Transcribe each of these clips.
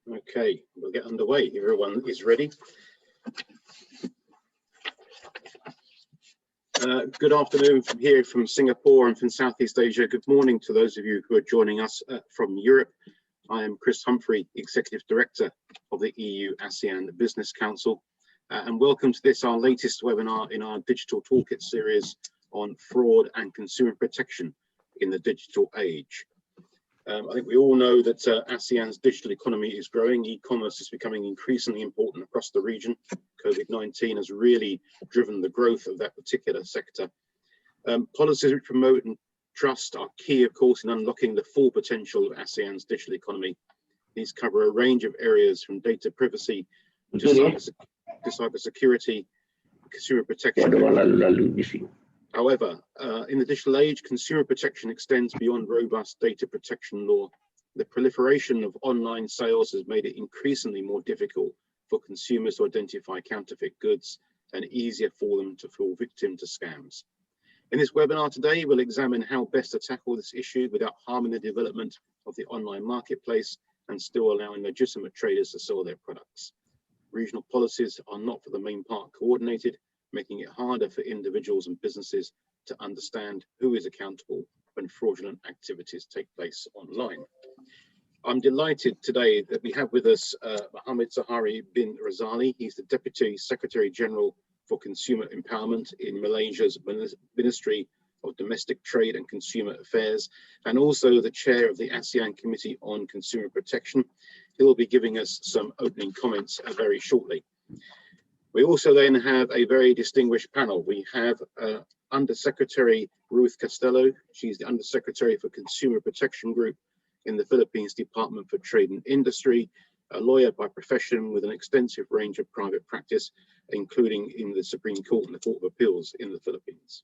Okay, we'll get underway. Everyone is ready. Good afternoon from here from Singapore and from Southeast Asia. Good morning to those of you who are joining us from Europe. I am Chris Humphrey, Executive Director of the EU-ASEAN Business Council, and welcome to this, our latest webinar in our Digital Toolkit series on fraud and consumer protection in the digital age. I think we all know that ASEAN's digital economy is growing. E-commerce is becoming increasingly important across the region. COVID-19 has really driven the growth of that particular sector. Policies which promote and trust are key, of course, in unlocking the full potential of ASEAN's digital economy. These cover a range of areas from data privacy to cybersecurity, consumer protection. However, in the digital age, consumer protection extends beyond robust data protection law. The proliferation of online sales has made it increasingly more difficult for consumers to identify counterfeit goods and easier for them to fall victim to scams. In this webinar today, we'll examine how best to tackle this issue without harming the development of the online marketplace and still allowing legitimate traders to sell their products. Regional policies are not for the main part coordinated, making it harder for individuals and businesses to understand who is accountable when fraudulent activities take place online. I'm delighted today that we have with us Mohammed Zahari bin Razali. He's the Deputy Secretary General for Consumer Empowerment in Malaysia's Ministry of Domestic Trade and Consumer Affairs, and also the Chair of the ASEAN Committee on Consumer Protection. He'll be giving us some opening comments very shortly. We also then have a very distinguished panel. We have Undersecretary Ruth Costello. She's the Undersecretary for Consumer Protection Group in the Philippines Department for Trade and Industry, a lawyer by profession with an extensive range of private practice, including in the Supreme Court and the Court of Appeals in the Philippines.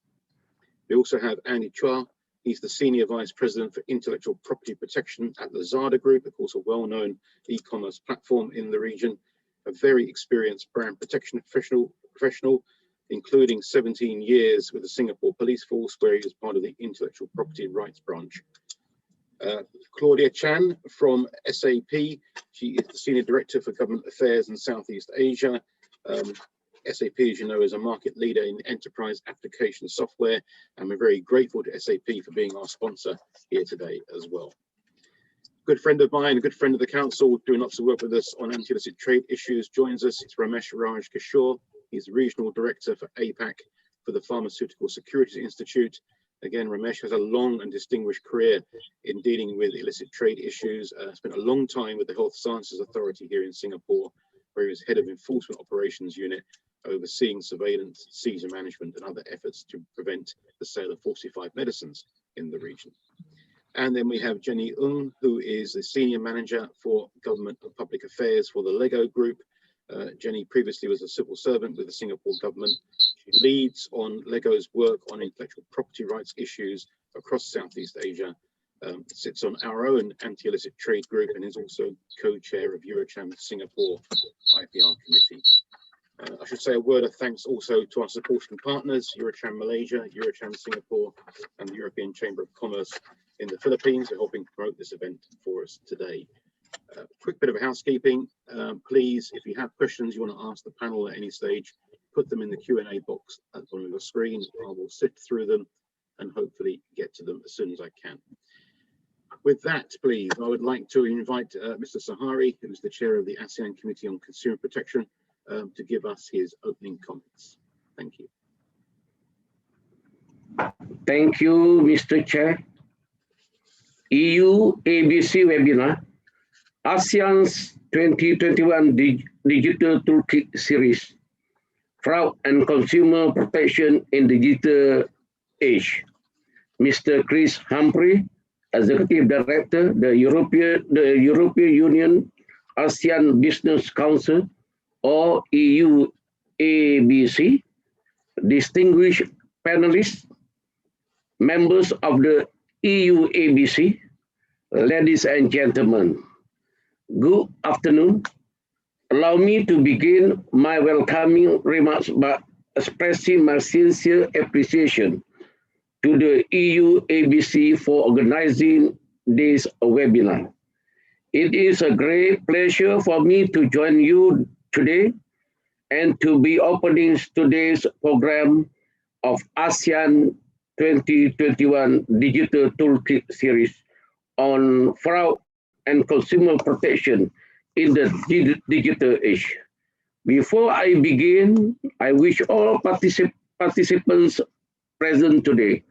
We also have Andy Chua. He's the Senior Vice President for Intellectual Property Protection at Lazada Group, of course, a well-known e-commerce platform in the region. A very experienced brand protection professional, including 17 years with the Singapore Police Force, where he was part of the Intellectual Property Rights Branch. Claudia Chan from SAP, she is the Senior Director for Government Affairs in Southeast Asia. SAP, as you know, is a market leader in enterprise application software, and we're very grateful to SAP for being our sponsor here today as well. Good friend of mine, a good friend of the council, doing lots of work with us on anti-illicit trade issues, joins us. It's Ramesh Raj Kishore. He's the Regional Director for APAC for the Pharmaceutical Security Institute. Again, Ramesh has a long and distinguished career in dealing with illicit trade issues. Spent a long time with the Health Sciences Authority here in Singapore, where he was Head of Enforcement Operations Unit, overseeing surveillance, seizure management, and other efforts to prevent the sale of falsified medicines in the region. And then we have Jenny Ng, who is the Senior Manager for Government and Public Affairs for the Lego Group. Jenny previously was a civil servant with the Singapore government. She leads on Lego's work on intellectual property rights issues across Southeast Asia, sits on our own anti-illicit trade group, and is also co-chair of Eurocham's Singapore IPR committee. I should say a word of thanks also to our supporting partners, Eurocham Malaysia, Eurocham Singapore, and the European Chamber of Commerce in the Philippines, for helping promote this event for us today. Quick bit of housekeeping. Please, if you have questions you want to ask the panel at any stage, put them in the Q&A box at the bottom of your screen. I will sift through them and hopefully get to them as soon as I can. With that, please, I would like to invite Mr. Zahari, who is the chair of the ASEAN Committee on Consumer Protection, to give us his opening comments. Thank you. Thank you, Mr. Chair. EU-ABC webinar, ASEAN's 2021 Digital Toolkit Series, Fraud and Consumer Protection in Digital Age. Mr. Chris Humphrey, Executive Director, the European Union ASEAN Business Council, or EU-ABC, distinguished panelists, members of the EU-ABC, ladies and gentlemen, good afternoon. Allow me to begin my welcoming remarks by expressing my sincere appreciation to the EU-ABC for organizing this webinar. It is a great pleasure for me to join you today and to be opening today's program of ASEAN 2021 Digital Toolkit series on fraud and consumer protection in the digital age. Before I begin, I wish all participants present today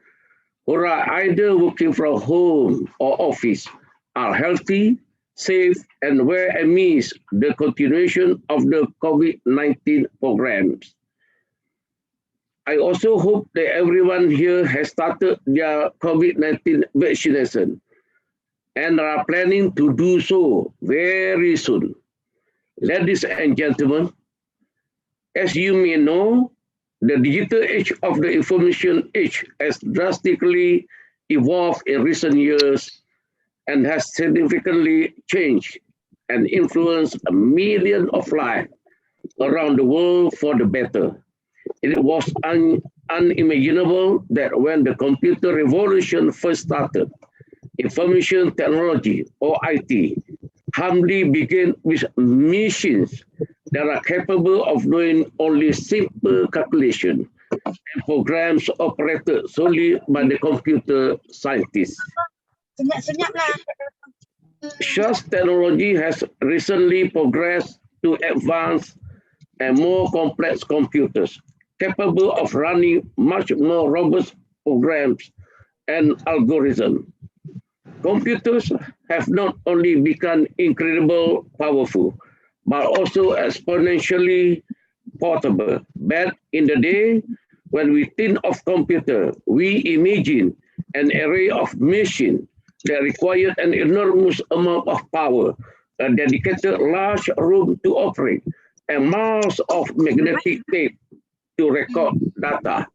who are either working from home or office are healthy, safe, and well amidst the continuation of the COVID-19 programs. I also hope that everyone here has started their COVID-19 vaccination and are planning to do so very soon. Ladies and gentlemen, as you may know, the digital age of the information age has drastically evolved in recent years and has significantly changed and influenced a million of lives around the world for the better. It was unimaginable that when the computer revolution first started, information technology or IT humbly began with machines that are capable of doing only simple calculation and programs operated solely by the computer scientists. Such technology has recently progressed to advanced and more complex computers capable of running much more robust programs and algorithms. Computers have not only become incredibly powerful, but also exponentially portable. Back in the day, when we think of computer, we imagine an array of machines that required an enormous amount of power, a dedicated large room to operate, and miles of magnetic tape to record data.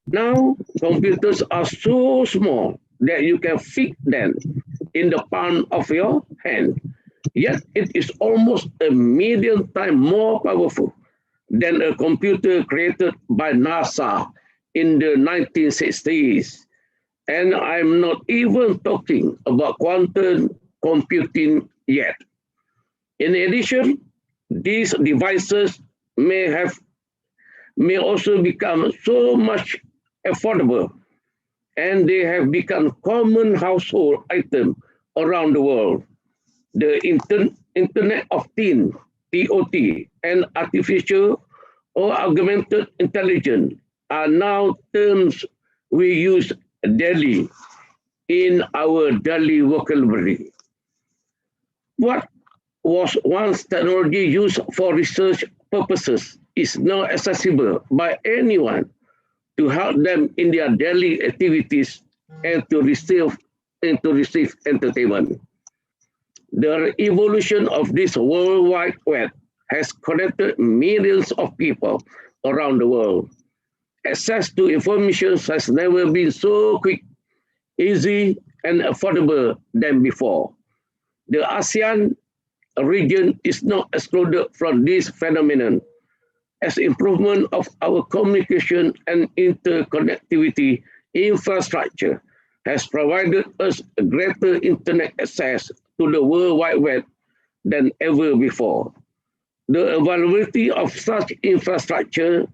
Now, computers are so small that you can fit them in the palm of your hand. Yet it is almost a million times more powerful than a computer created by NASA in the 1960s. And I'm not even talking about quantum computing yet. In addition, these devices may also become so much affordable, and they have become common household item around the world. The Internet of Things, TOT, and artificial or augmented intelligence are now terms we use daily in our daily vocabulary. What was once technology used for research purposes is now accessible by anyone to help them in their daily activities and to receive entertainment. The evolution of this World Wide Web has connected millions of people around the world. Access to information has never been so quick, easy, and affordable than before. The ASEAN region is not excluded from this phenomenon, as improvement of our communication and interconnectivity infrastructure has provided us a greater internet access to the World Wide Web than ever before. The availability of such infrastructure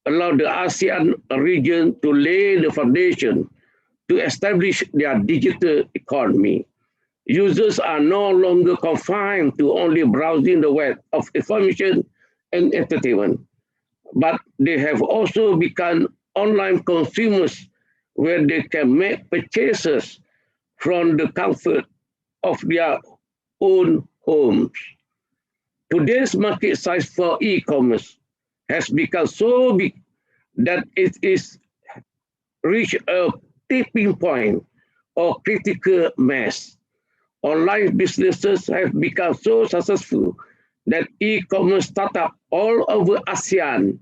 allowed the ASEAN region to lay the foundation to establish their digital economy. Users are no longer confined to only browsing the web of information and entertainment, but they have also become online consumers where they can make purchases from the comfort of their own homes. Today's market size for e-commerce has become so big that it is reached a tipping point or critical mass. Online businesses have become so successful that e-commerce startups all over ASEAN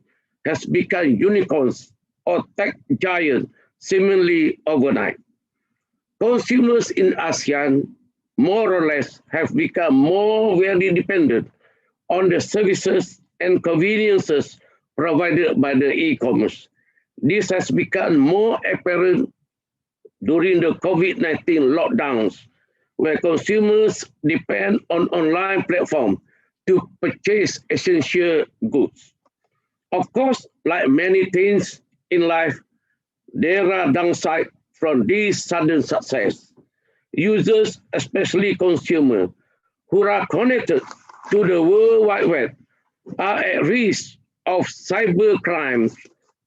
has become unicorns or tech giants seemingly overnight. Consumers in ASEAN more or less have become more very dependent on the services and conveniences provided by the e-commerce. This has become more apparent during the COVID-19 lockdowns, where consumers depend on online platforms to purchase essential goods. Of course, like many things in life, there are downsides from this sudden success. Users, especially consumers, who are connected to the World Wide Web, are at risk of cyber crimes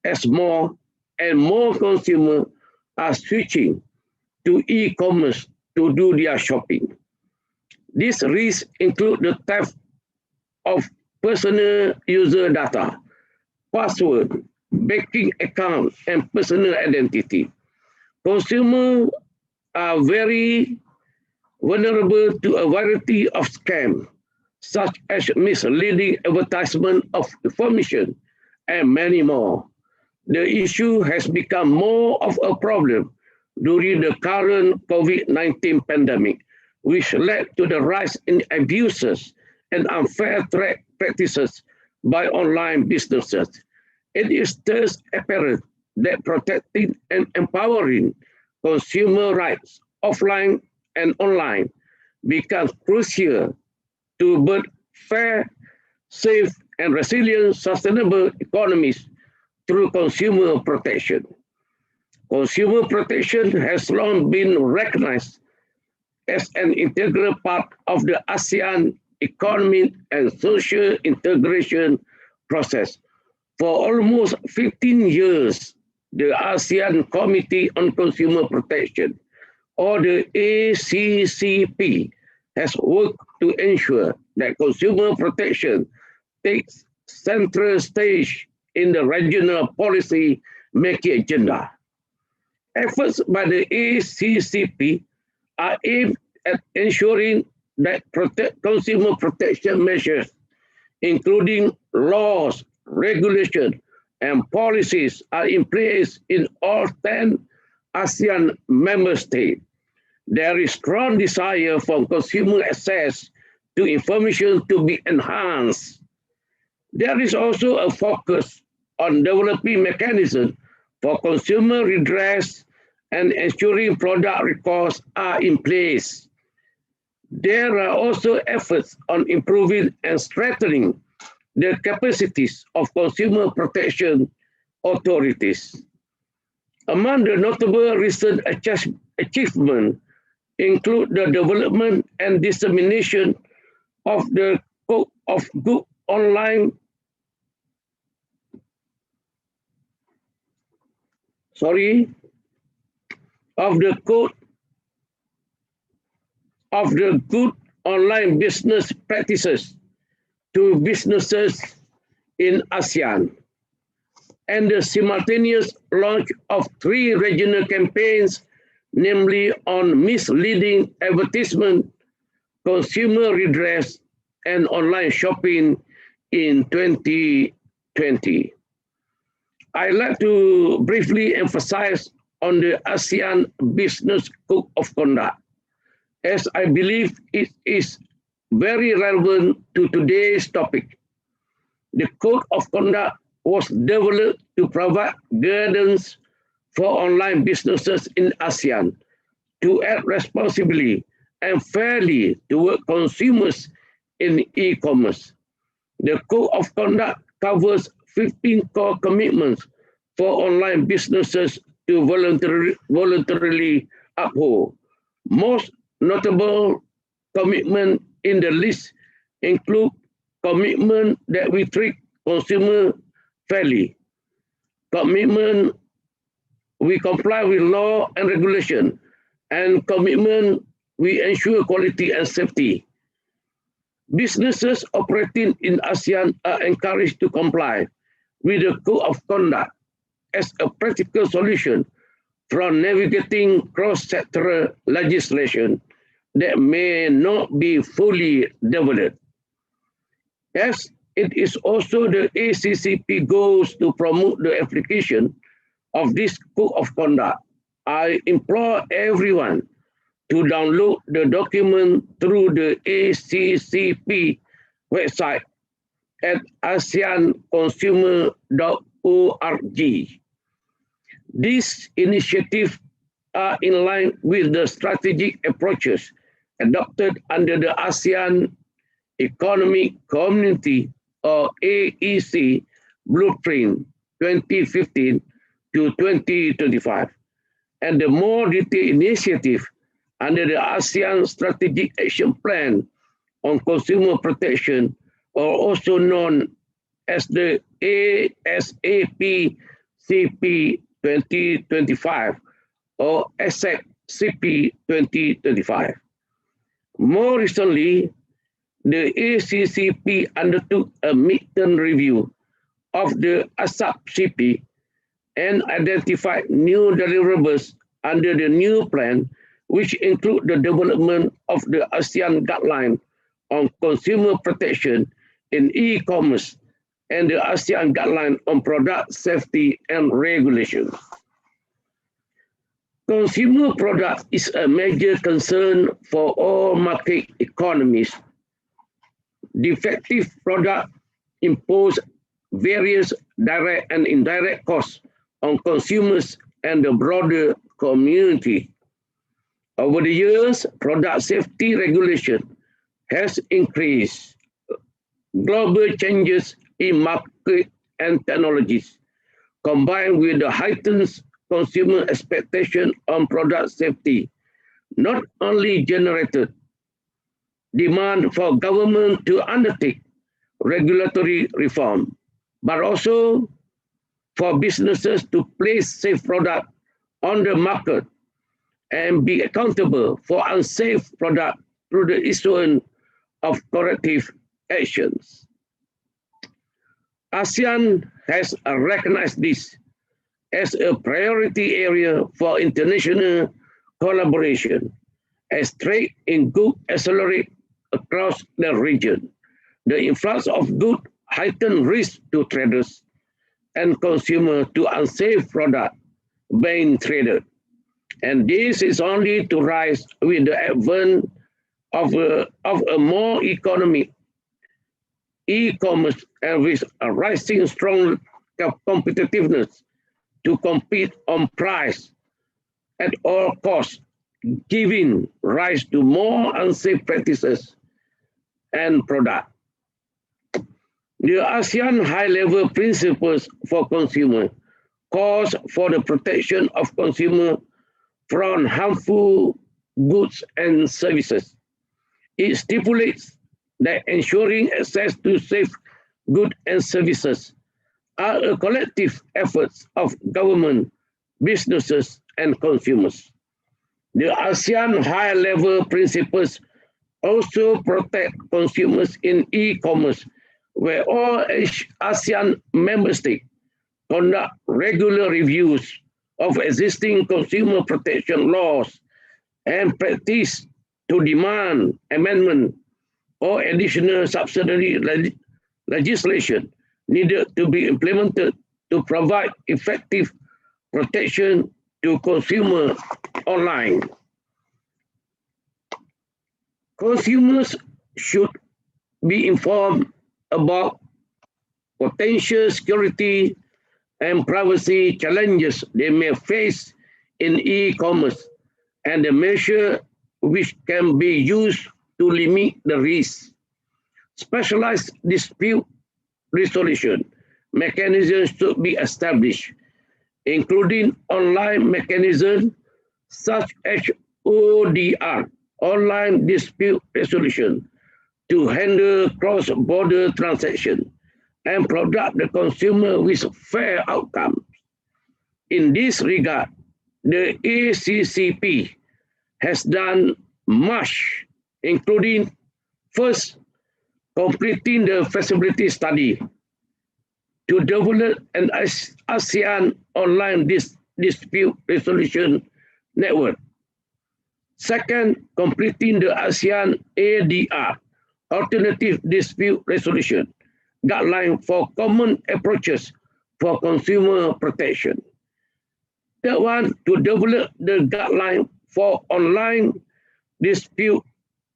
as more and more consumers are switching to e-commerce to do their shopping. These risks include the theft of personal user data, password, banking account, and personal identity. Consumers are very vulnerable to a variety of scams, such as misleading advertisement of information and many more. The issue has become more of a problem during the current COVID-19 pandemic, which led to the rise in abuses and unfair trade practices by online businesses. It is thus apparent that protecting and empowering consumer rights offline and online becomes crucial to build fair, safe, and resilient sustainable economies through consumer protection. Consumer protection has long been recognized as an integral part of the ASEAN economic and social integration process. For almost 15 years, the ASEAN Committee on Consumer Protection, or the ACCP, has worked to ensure that consumer protection takes central stage in the regional policy making agenda. Efforts by the ACCP are aimed at ensuring that consumer protection measures, including laws, regulation, and policies, are in place in all 10 ASEAN member states. There is strong desire for consumer access to information to be enhanced. There is also a focus on developing mechanisms for consumer redress and ensuring product recalls are in place. There are also efforts on improving and strengthening the capacities of consumer protection authorities. Among the notable recent achievements include the development and dissemination of the Code of Good Online of the Code of the Good Online Business Practices to businesses in ASEAN, and the simultaneous launch of 3 regional campaigns, namely on misleading advertisement, consumer redress, and online shopping in 2020. I'd like to briefly emphasize on the ASEAN Business Code of Conduct, as I believe it is very relevant to today's topic. The Code of Conduct was developed to provide guidance for online businesses in ASEAN to act responsibly and fairly toward consumers in e-commerce. The Code of Conduct covers 15 core commitments for online businesses to voluntarily uphold. Most notable commitments in the list include commitment that we treat consumers fairly, commitment we comply with law and regulation, and commitment we ensure quality and safety. Businesses operating in ASEAN are encouraged to comply with the Code of Conduct as a practical solution from navigating cross-sectoral legislation that may not be fully developed. As it is also the ACCP goals to promote the application of this Code of Conduct, I implore everyone to download the document through the ACCP website at aseanconsumer.org. These initiatives are in line with the strategic approaches adopted under the ASEAN Economic Community or AEC Blueprint 2015 to 2025, and the more detailed initiative under the ASEAN Strategic Action Plan on Consumer Protection, or also known as the ASAP CP 2025 or ASAP CP 2025. More recently, the ACCP undertook a midterm review of the ASAP CP and identified new deliverables under the new plan, which include the development of the ASEAN guideline on consumer protection in e-commerce and the ASEAN guideline on product safety and regulation. Consumer product is a major concern for all market economies. Defective product impose various direct and indirect costs on consumers and the broader community. Over the years, product safety regulation has increased. Global changes in market and technologies, combined with the heightened consumer expectation on product safety, not only generated demand for government to undertake regulatory reform, but also for businesses to place safe product on the market and be accountable for unsafe product through the issuance of corrective actions. ASEAN has recognized this as a priority area for international collaboration as trade in goods accelerate across the region. The influx of goods heighten risk to traders and consumers to unsafe product being traded. And this is only to rise with the advent of a more economic e-commerce and with a rising strong competitiveness to compete on price at all costs, giving rise to more unsafe practices and products. The ASEAN high-level principles for consumer calls for the protection of consumer from harmful goods and services. It stipulates that ensuring access to safe goods and services are a collective efforts of government, businesses, and consumers. The ASEAN high-level principles also protect consumers in e-commerce, where all ASEAN member states conduct regular reviews of existing consumer protection laws and practice to demand amendment or additional subsidiary legislation needed to be implemented to provide effective protection to consumers online. Consumers should be informed about potential security and privacy challenges they may face in e-commerce and the measure which can be used to limit the risk. Specialized dispute resolution mechanisms should be established, including online mechanisms such as ODR, online dispute resolution, to handle cross-border transactions and protect the consumer with fair outcomes. In this regard, the ACCP has done much, including first, completing the feasibility study to develop an ASEAN online dispute resolution network. Second, completing the ASEAN ADR, alternative dispute resolution, guideline for common approaches for consumer protection. Third one, to develop the guideline for online dispute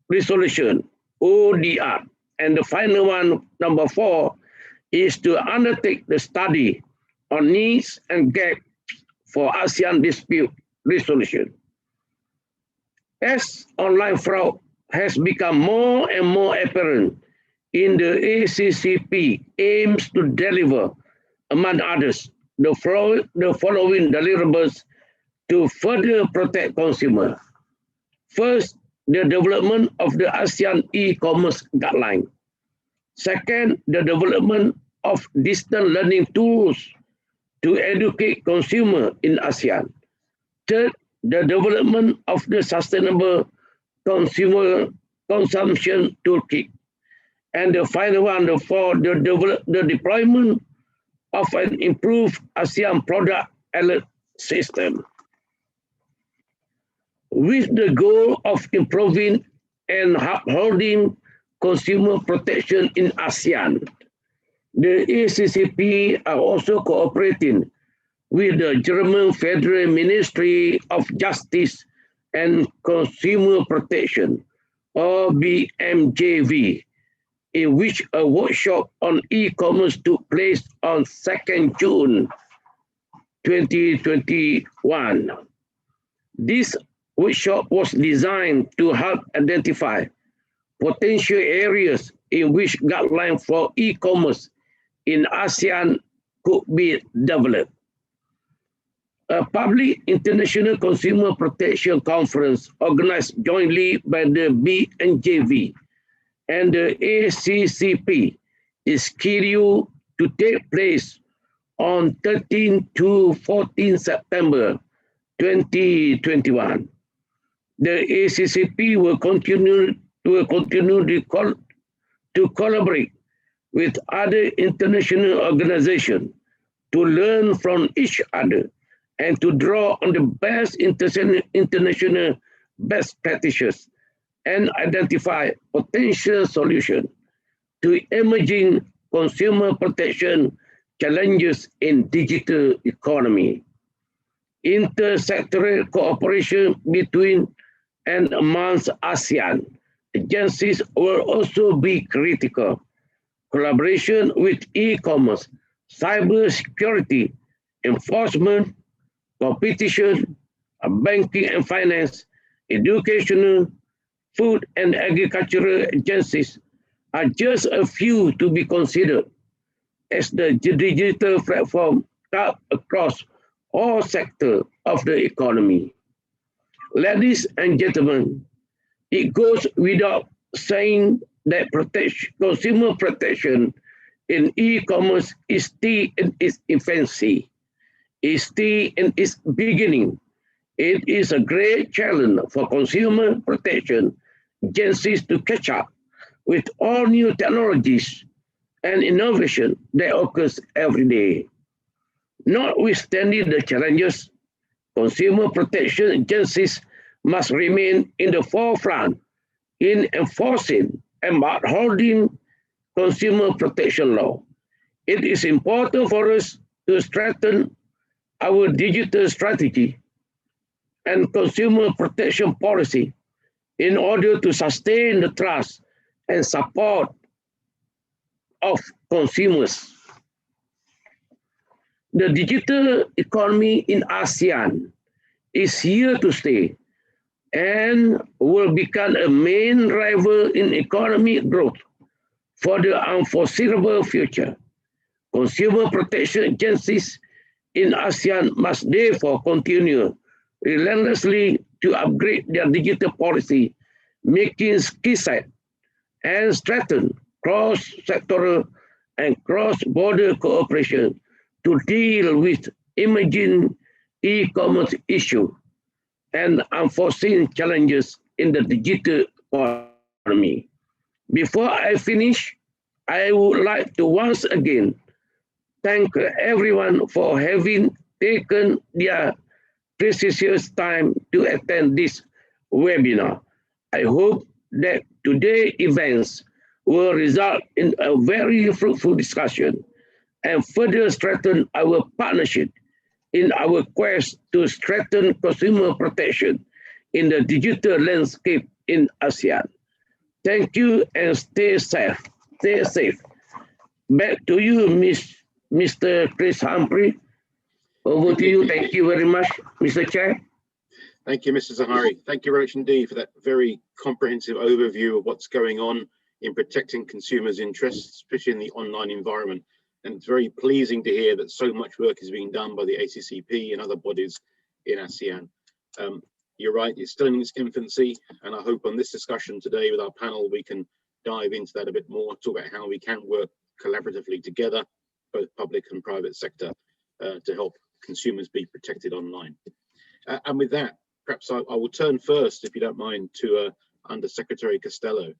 resolution, ODR. And the final one, number 4, is to undertake the study on needs and gaps for ASEAN dispute resolution. As online fraud has become more and more apparent in the ACCP aims to deliver, among others, the following deliverables to further protect consumers. First, the development of the ASEAN e-commerce guideline. Second, the development of distance learning tools to educate consumers in ASEAN. Third, the development of the sustainable consumer consumption toolkit. And the final one, the deployment of an improved ASEAN product alert system. With the goal of improving and upholding consumer protection in ASEAN, the ACCP are also cooperating with the German Federal Ministry of Justice and Consumer Protection, or BMJV, in which a workshop on e-commerce took place on 2nd June 2021. This workshop was designed to help identify potential areas in which guidelines for e-commerce in ASEAN could be developed. A public international consumer protection conference organized jointly by the BMJV and the ACCP is scheduled to take place on 13 to 14 September 2021. The ACCP will continue to collaborate with other international organizations to learn from each other and to draw on the best international best practices and identify potential solutions to emerging consumer protection challenges in digital economy. Intersectoral cooperation between and amongst ASEAN agencies will also be critical. Collaboration with e-commerce, cybersecurity, enforcement, competition, banking and finance, educational, food and agricultural agencies are just a few to be considered as the digital platform cut across all sectors of the economy. Ladies and gentlemen, it goes without saying that consumer protection in e-commerce is still in its infancy, is still in its beginning. It is a great challenge for consumer protection agencies to catch up with all new technologies and innovation that occurs every day. Notwithstanding the challenges, consumer protection agencies must remain in the forefront in enforcing and upholding consumer protection law. It is important for us to strengthen our digital strategy and consumer protection policy in order to sustain the trust and support of consumers. The digital economy in ASEAN is here to stay and will become a main driver in economic growth for the unforeseeable future. Consumer protection agencies in ASEAN must therefore continue relentlessly to upgrade their digital policy, making skill set and strengthen cross-sectoral and cross-border cooperation to deal with emerging e-commerce issues and unforeseen challenges in the digital economy. Before I finish, I would like to once again thank everyone for having taken their precious time to attend this webinar. I hope that today's events will result in a very fruitful discussion and further strengthen our partnership in our quest to strengthen consumer protection in the digital landscape in ASEAN. Thank you and stay safe. Stay safe. Back to you, Mr. Chris Humphrey. Over to you. Thank you very much, Mr. Chair. Thank you, Mr. Zahari. Thank you very much indeed for that very comprehensive overview of what's going on in protecting consumers' interests, especially in the online environment. And it's very pleasing to hear that so much work is being done by the ACCP and other bodies in ASEAN. You're right, it's still in its infancy, and I hope on this discussion today with our panel, we can dive into that a bit more, talk about how we can work collaboratively together, both public and private sector, to help consumers be protected online. And with that, perhaps I will turn first, if you don't mind, to Under Secretary Costello.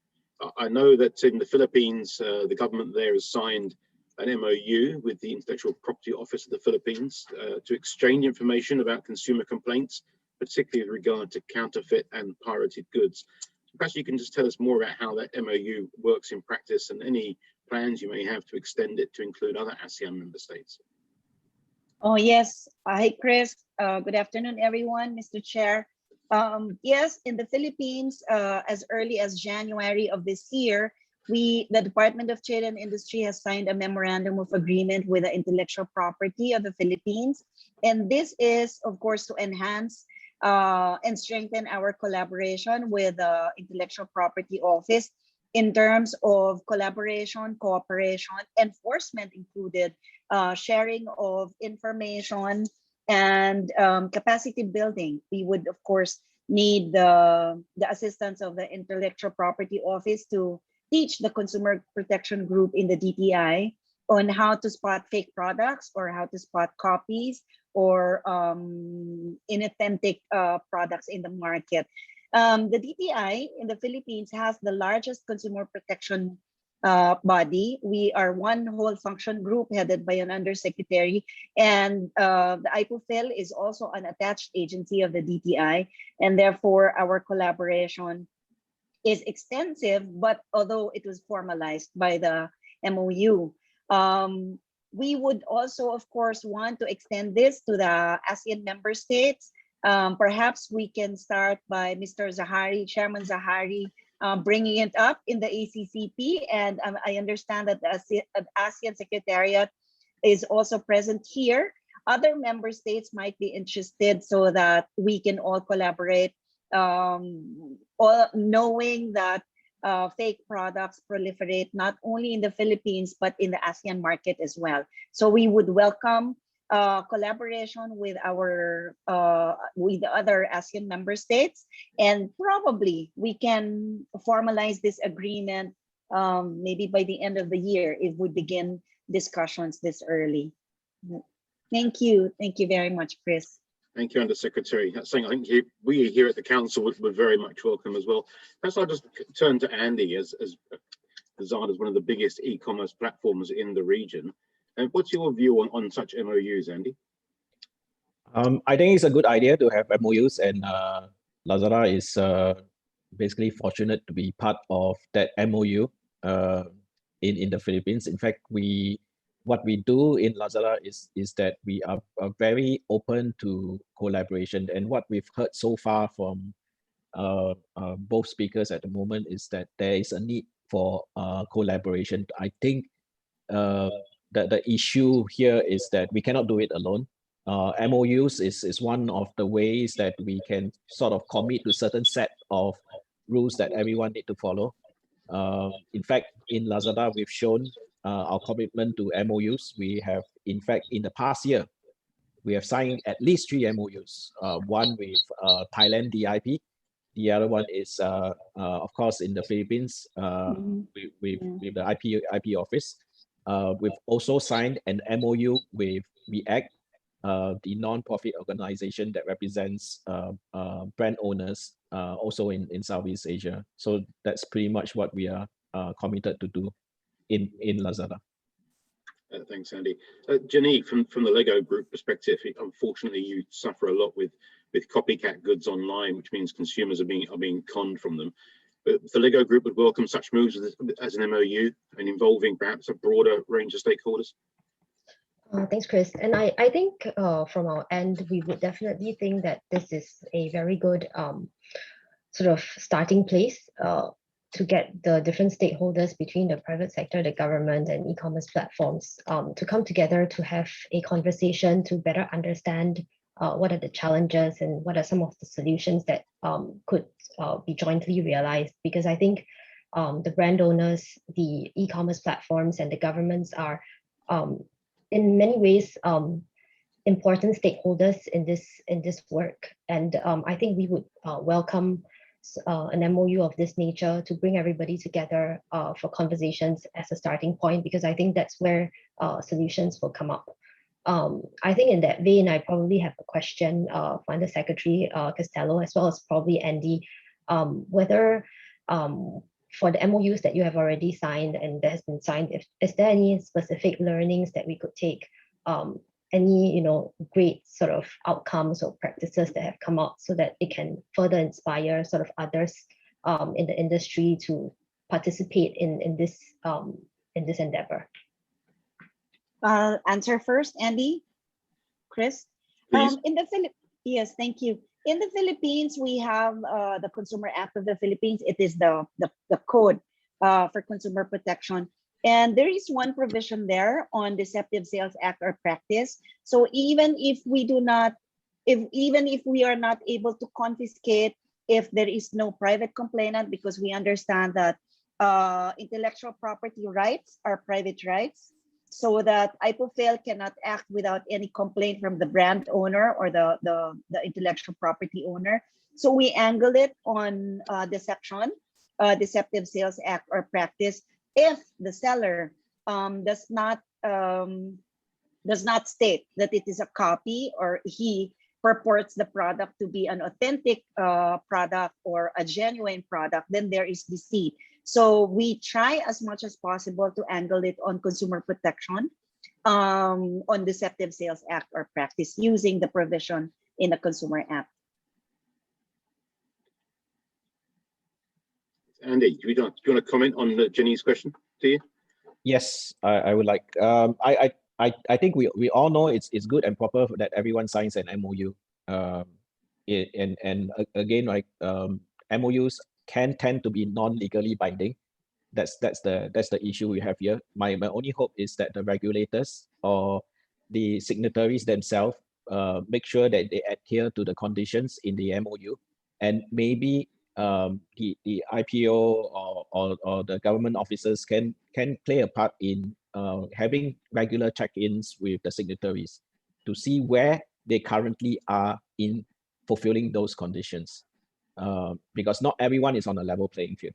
I know that in the Philippines, the government there has signed an MOU with the Intellectual Property Office of the Philippines to exchange information about consumer complaints, particularly with regard to counterfeit and pirated goods. Perhaps you can just tell us more about how that MOU works in practice and any plans you may have to extend it to include other ASEAN member states. Oh, yes. Hi, Chris. Good afternoon, everyone, Mr. Chair. Yes, in the Philippines, as early as January of this year, the Department of Trade and Industry has signed a memorandum of agreement with the intellectual property of the Philippines. And this is, of course, to enhance and strengthen our collaboration with the Intellectual Property Office in terms of collaboration, cooperation, enforcement included, sharing of information, and capacity building. We would, of course, need the assistance of the Intellectual Property Office to teach the Consumer Protection Group in the DTI on how to spot fake products or how to spot copies or inauthentic products in the market. The DTI in the Philippines has the largest consumer protection body. We are one whole function group headed by an undersecretary, and the IPOFIL is also an attached agency of the DTI, and therefore our collaboration is extensive, but although it was formalized by the MOU. We would also, of course, want to extend this to the ASEAN member states. Perhaps we can start by Mr. Zahari, Chairman Zahari, bringing it up in the ACCP. And I understand that the ASEAN Secretariat is also present here. Other member states might be interested so that we can all collaborate, all knowing that fake products proliferate not only in the Philippines, but in the ASEAN market as well. So we would welcome collaboration with the other ASEAN member states, and probably we can formalize this agreement maybe by the end of the year if we begin discussions this early. Thank you very much, Chris. Thank you, Undersecretary. That's something I think we here at the Council would very much welcome as well. Perhaps I'll just turn to Andy, as Lazada is one of the biggest e-commerce platforms in the region. And what's your view on such MOUs, Andy? I think it's a good idea to have MOUs, and Lazada is basically fortunate to be part of that MOU in the Philippines. In fact, what we do in Lazada is that we are very open to collaboration. And what we've heard so far from both speakers at the moment is that there is a need for collaboration. I think the issue here is that we cannot do it alone. MOUs is one of the ways that we can sort of commit to certain set of rules that everyone need to follow. In fact, in Lazada, we've shown our commitment to MOUs. We have, in fact, in the past year, we have signed at least 3 MOUs. One with Thailand DIP. The other one is, of course, in the Philippines with the IP office. We've also signed an MOU with VEAC, the non-profit organization that represents brand owners also in Southeast Asia. So that's pretty much what we are committed to do in Lazada. Thanks, Andy. Jenny, from the Lego Group perspective, unfortunately, you suffer a lot with copycat goods online, which means consumers are being conned from them. But the Lego Group would welcome such moves as an MOU and involving perhaps a broader range of stakeholders. Thanks, Chris. And I think from our end, we would definitely think that this is a very good sort of starting place to get the different stakeholders between the private sector, the government, and e-commerce platforms to come together to have a conversation to better understand what are the challenges and what are some of the solutions that could be jointly realized. Because I think the brand owners, the e-commerce platforms, and the governments are in many ways important stakeholders in this work. And I think we would welcome an MOU of this nature to bring everybody together for conversations as a starting point, because I think that's where solutions will come up. I think in that vein, I probably have a question for Under Secretary Costello, as well as probably Andy, whether for the MOUs that you have already signed and that has been signed, is there any specific learnings that we could take, any great sort of outcomes or practices that have come out, so that it can further inspire sort of others in the industry to participate in this endeavor? I'll answer first, Andy. Chris? Please. Yes, thank you. In the Philippines, we have the Consumer Act of the Philippines. It is the code for consumer protection. And there is one provision there on deceptive sales act or practice. So even if we do not, even if we are not able to confiscate, if there is no private complainant, because we understand that intellectual property rights are private rights, so that IPOFIL cannot act without any complaint from the brand owner or the intellectual property owner. So we angle it on deception, deceptive sales act or practice, if the seller does not state that it is a copy, or he purports the product to be an authentic product or a genuine product, then there is deceit. So we try as much as possible to angle it on consumer protection, on deceptive sales act or practice, using the provision in the Consumer Act. Andy, do you want to comment on Jenny's question? Do you? Yes, I would like. I think we all know it's good and proper that everyone signs an MOU. And again, like MOUs can tend to be non-legally binding. That's the issue we have here. My only hope is that the regulators or the signatories themselves make sure that they adhere to the conditions in the MOU, and maybe the IPO or the government officers can play a part in having regular check-ins with the signatories to see where they currently are in fulfilling those conditions, because not everyone is on a level playing field.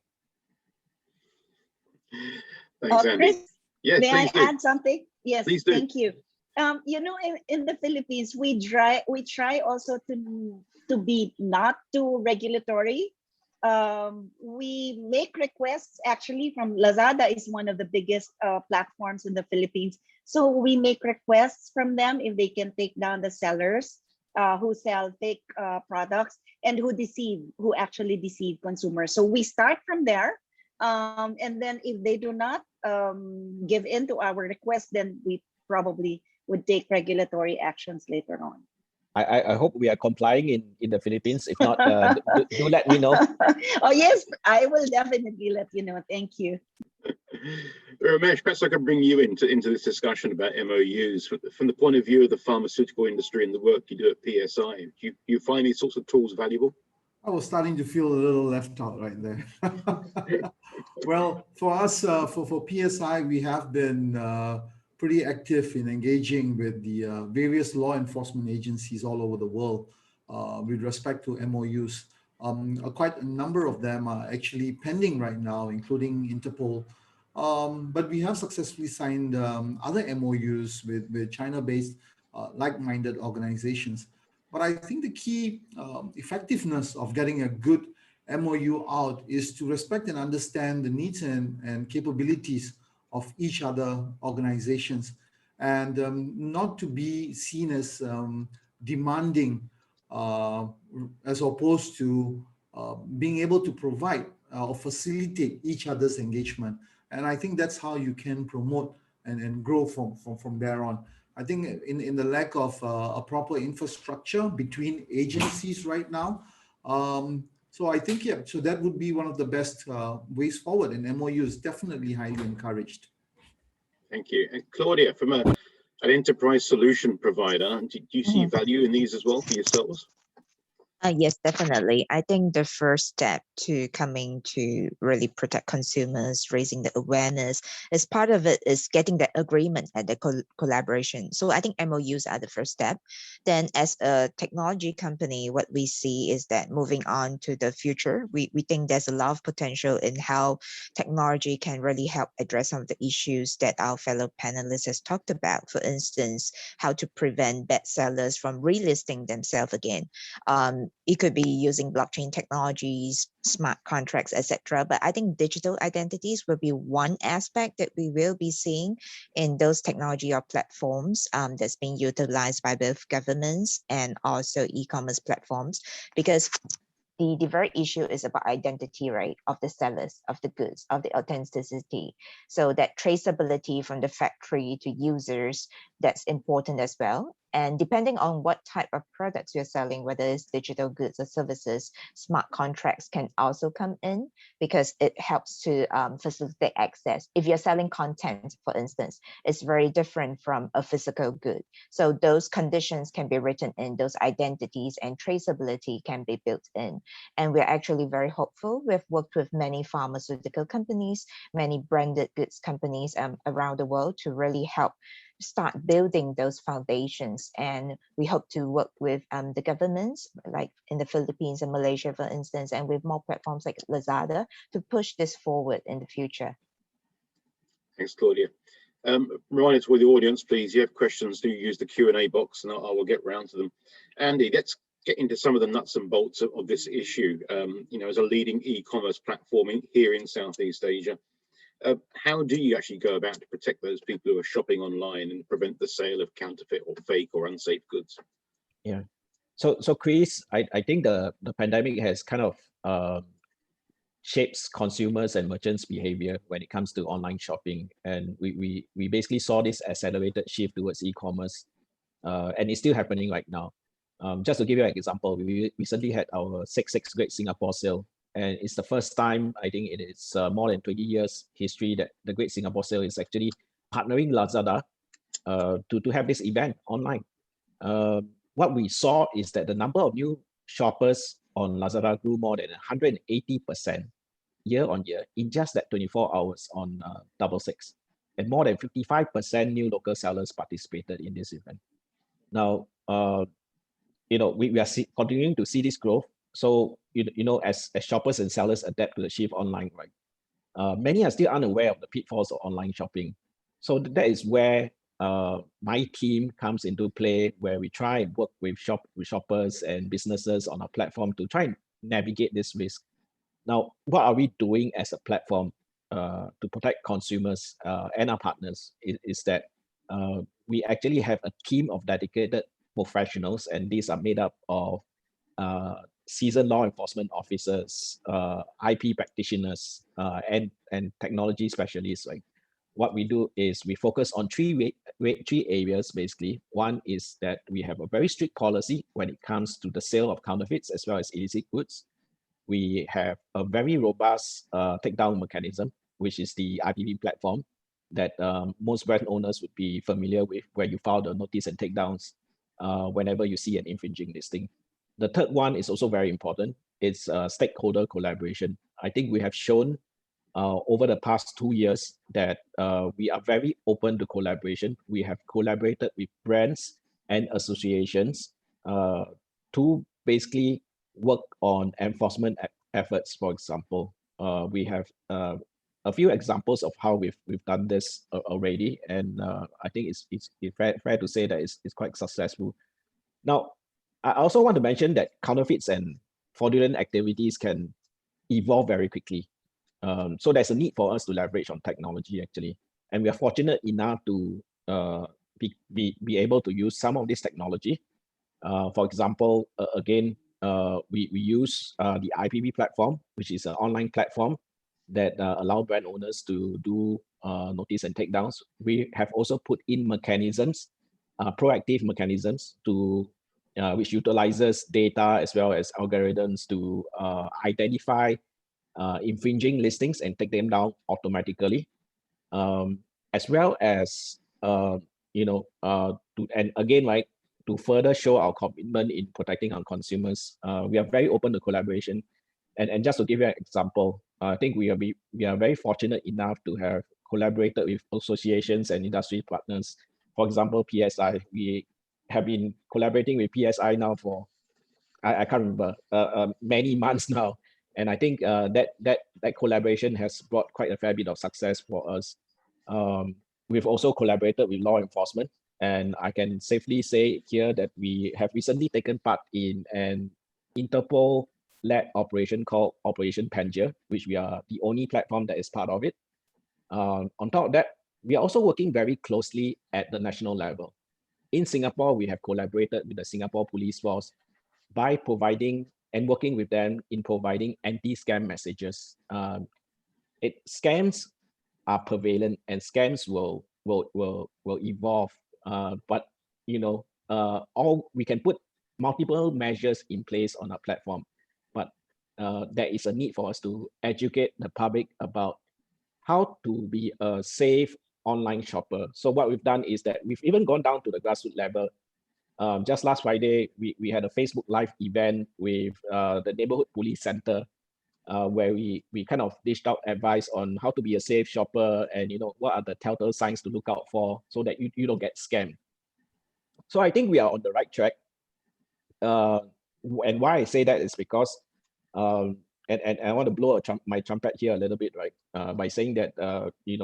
Thanks, Andy. Chris, Yes, may I do. add something? Yes, Please do. thank you. In the Philippines, we try also to be not too regulatory. We make requests, actually, from Lazada is one of the biggest platforms in the Philippines. So we make requests from them if they can take down the sellers who sell fake products and who actually deceive consumers. So we start from there. And then if they do not give in to our request, then we probably would take regulatory actions later on. I hope we are complying in the Philippines. If not, do let me know. Oh, yes, I will definitely let you know. Thank you. Ramesh, perhaps I can bring you into this discussion about MOUs from the point of view of the pharmaceutical industry and the work you do at PSI. Do you find these sorts of tools valuable? I was starting to feel a little left out right there. Well, for us, for PSI, we have been pretty active in engaging with the various law enforcement agencies all over the world with respect to MOUs. Quite a number of them are actually pending right now, including Interpol. But we have successfully signed other MOUs with China-based like-minded organizations. But I think the key effectiveness of getting a good MOU out is to respect and understand the needs and capabilities of each other organizations, and not to be seen as demanding as opposed to being able to provide or facilitate each other's engagement. And I think that's how you can promote and grow from there on. I think in the lack of a proper infrastructure between agencies right now. So I think, yeah, so that would be one of the best ways forward, and MOU is definitely highly encouraged. Thank you. And Claudia, from a an enterprise solution provider. Do you see value in these as well for yourselves? Yes, definitely. I think the first step to coming to really protect consumers, raising the awareness, is part of it is getting the agreement and the collaboration. So I think MOUs are the first step. Then as a technology company, what we see is that moving on to the future, we think there's a lot of potential in how technology can really help address some of the issues that our fellow panelists has talked about. For instance, how to prevent bad sellers from relisting themselves again. It could be using blockchain technologies, smart contracts, etc. But I think digital identities will be one aspect that we will be seeing in those technology or platforms that's being utilized by both governments and also e-commerce platforms, because the very issue is about identity, right, of the sellers, of the goods, of the authenticity. So that traceability from the factory to users, that's important as well. And depending on what type of products you're selling, whether it's digital goods or services, smart contracts can also come in because it helps to facilitate access. If you're selling content, for instance, it's very different from a physical good. So those conditions can be written in, those identities and traceability can be built in. And we're actually very hopeful. We've worked with many pharmaceutical companies, many branded goods companies around the world to really help start building those foundations. And we hope to work with the governments, like in the Philippines and Malaysia, for instance, and with more platforms like Lazada to push this forward in the future. Thanks, Claudia. Reminder to all the audience, please, you have questions, do use the Q&A box and I will get round to them. Andy, let's get into some of the nuts and bolts of this issue. You know, as a leading e-commerce platform here in Southeast Asia, how do you actually go about to protect those people who are shopping online and prevent the sale of counterfeit or fake or unsafe goods? Yeah. So Chris, I think the pandemic has kind of shapes consumers and merchants' behavior when it comes to online shopping, and we basically saw this accelerated shift towards e-commerce, and it's still happening right now. Just to give you an example, we recently had our 6/6 Great Singapore Sale, and it's the first time, I think in its more than 20 years history, that the Great Singapore Sale is actually partnering Lazada to have this event online. What we saw is that the number of new shoppers on Lazada grew more than 180% year on year in just that 24 hours on 6/6. And more than 55% new local sellers participated in this event. Now, you know, we are continuing to see this growth. So, you know, as shoppers and sellers adapt to the shift online, right? Many are still unaware of the pitfalls of online shopping. So that is where my team comes into play, where we try and work with shoppers and businesses on our platform to try and navigate this risk. Now, what are we doing as a platform to protect consumers and our partners is that we actually have a team of dedicated professionals, and these are made up of seasoned law enforcement officers, IP practitioners, and technology specialists. Right? What we do is we focus on three areas, basically. One is that we have a very strict policy when it comes to the sale of counterfeits as well as illicit goods. We have a very robust takedown mechanism, which is the IPV platform that most brand owners would be familiar with, where you file the notice and takedowns whenever you see an infringing listing. The third one is also very important. It's stakeholder collaboration. I think we have shown over the past 2 years that we are very open to collaboration. We have collaborated with brands and associations to basically work on enforcement efforts. For example, we have a few examples of how we've done this already, and I think it's fair to say that it's quite successful. Now, I also want to mention that counterfeits and fraudulent activities can evolve very quickly. So there's a need for us to leverage on technology, actually. And we are fortunate enough to be able to use some of this technology. For example, again, we use the IPV platform, which is an online platform that allow brand owners to do notice and takedowns. We have also put in mechanisms, proactive mechanisms to which utilizes data as well as algorithms to identify infringing listings and take them down automatically, as well as and again, right, to further show our commitment in protecting our consumers, we are very open to collaboration. And just to give you an example, I think we are very fortunate enough to have collaborated with associations and industry partners. For example, PSI, we have been collaborating with PSI now for, I can't remember, many months now. And I think that collaboration has brought quite a fair bit of success for us. We've also collaborated with law enforcement, and I can safely say here that we have recently taken part in an Interpol-led operation called Operation Pangaea, which we are the only platform that is part of it. On top of that, we are also working very closely at the national level. In Singapore, we have collaborated with the Singapore Police Force by providing and working with them in providing anti-scam messages. Scams are prevalent and scams will evolve. But all we can put multiple measures in place on our platform. But there is a need for us to educate the public about how to be a safe online shopper. So what we've done is that we've even gone down to the grassroots level. Just last Friday, we had a Facebook Live event with the Neighborhood Police Center, where we kind of dished out advice on how to be a safe shopper and what are the telltale signs to look out for so that you don't get scammed. So I think we are on the right track. And why I say that is because, and I want to blow my trumpet here a little bit, right? By saying that we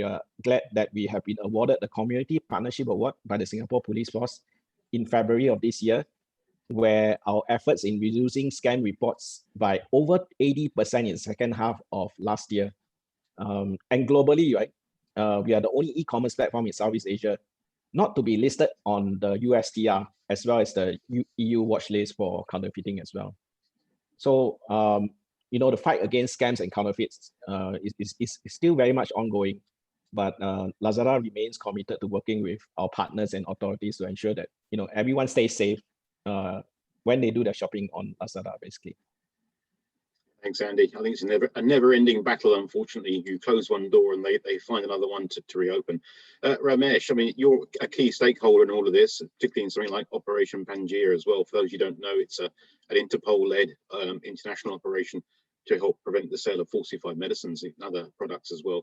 are glad that we have been awarded the Community Partnership Award by the Singapore Police Force in February of this year, where our efforts in reducing scam reports by over 80% in the second half of last year. And globally, right, we are the only e-commerce platform in Southeast Asia not to be listed on the USTR, as well as the EU watch list for counterfeiting as well. So, the fight against scams and counterfeits is still very much ongoing, but Lazada remains committed to working with our partners and authorities to ensure that everyone stays safe when they do their shopping on Lazada, basically. Thanks, Andy. I think it's a never-ending battle. Unfortunately, you close one door and they find another one to reopen. Ramesh, I mean, you're a key stakeholder in all of this, particularly in something like Operation Pangaea as well. For those you don't know, it's an Interpol-led international operation to help prevent the sale of falsified medicines and other products as well.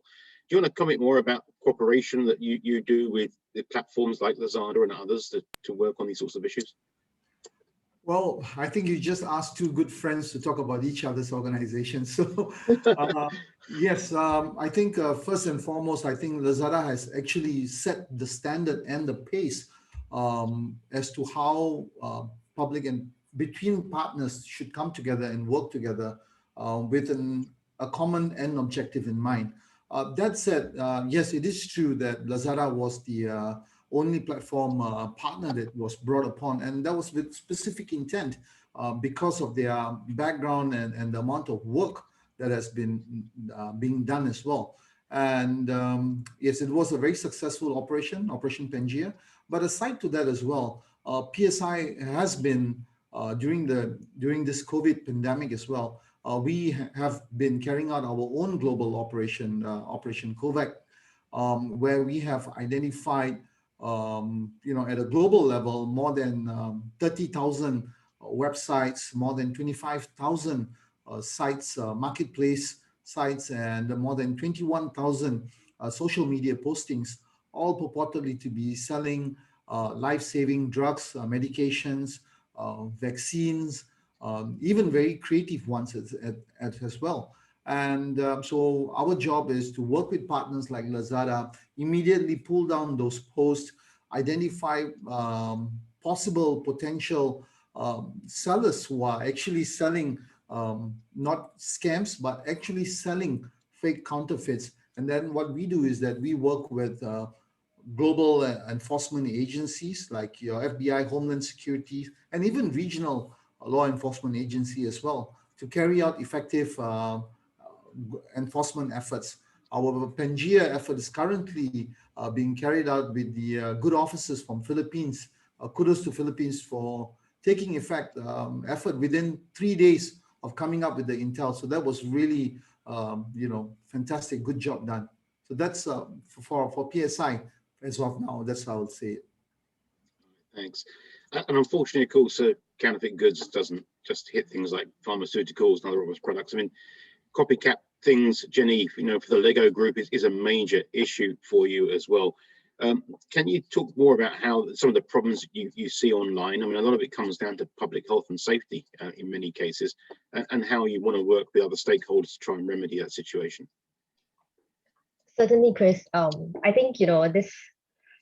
Do you want to comment more about cooperation that you do with the platforms like Lazada and others to work on these sorts of issues? Well, I think you just asked two good friends to talk about each other's organizations. So yes, I think first and foremost, I think Lazada has actually set the standard and the pace as to how public and between partners should come together and work together with a common end objective in mind. That said, yes, it is true that Lazada was the only platform partner that was brought upon, and that was with specific intent because of their background and the amount of work that has been being done as well. And yes, it was a very successful Operation Pangaea. But aside to that as well, PSI has been during this COVID pandemic as well. We have been carrying out our own global operation, Operation COVAC, where we have identified at a global level, more than 30,000 websites, more than 25,000 sites, marketplace sites, and more than 21,000 social media postings, all purportedly to be selling life-saving drugs, medications, vaccines, even very creative ones as well. And so our job is to work with partners like Lazada, immediately pull down those posts, identify possible potential sellers who are actually selling not scams, but actually selling fake counterfeits. And then what we do is that we work with global enforcement agencies like your FBI, Homeland Security, and even regional law enforcement agency as well to carry out effective enforcement efforts. Our Pangaea effort is currently being carried out with the good officers from Philippines. Kudos to Philippines for taking effort within 3 days of coming up with the intel. So that was really, fantastic, good job done. So that's for PSI. as of now. That's how I would say it. Thanks. And unfortunately, of course, counterfeit goods doesn't just hit things like pharmaceuticals and other obvious products. I mean, copycat things, Jenny, for the Lego group is a major issue for you as well. Can you talk more about how some of the problems you see online? I mean, a lot of it comes down to public health and safety in many cases, and how you want to work with other stakeholders to try and remedy that situation. Certainly, Chris. I think, this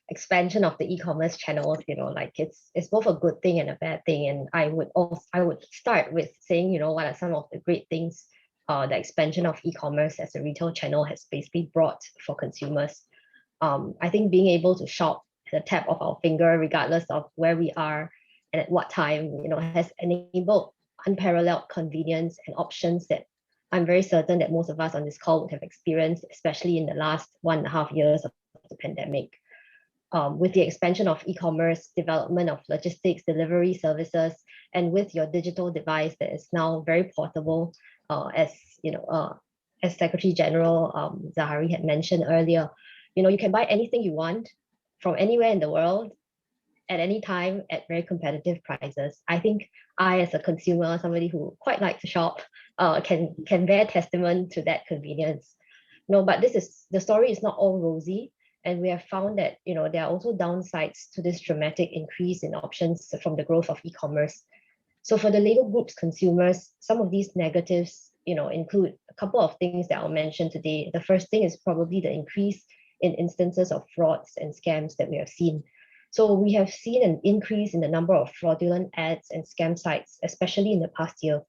expansion of the e-commerce channels, like it's both a good thing and a bad thing. And I would start with saying, what are some of the great things the expansion of e-commerce as a retail channel has basically brought for consumers. I think being able to shop at the tap of our finger, regardless of where we are and at what time, has enabled unparalleled convenience and options that I'm very certain that most of us on this call would have experienced, especially in the last 1.5 years of the pandemic. With the expansion of e-commerce, development of logistics, delivery services, and with your digital device that is now very portable, as Secretary General Zahari had mentioned earlier, you can buy anything you want from anywhere in the world at any time at very competitive prices. I think I, as a consumer, somebody who quite likes to shop, can bear testament to that convenience. But the story is not all rosy. And we have found that there are also downsides to this dramatic increase in options from the growth of e-commerce. So for the Lego Group's consumers, some of these negatives include a couple of things that I'll mention today. The first thing is probably the increase in instances of frauds and scams that we have seen. So we have seen an increase in the number of fraudulent ads and scam sites, especially in the past year.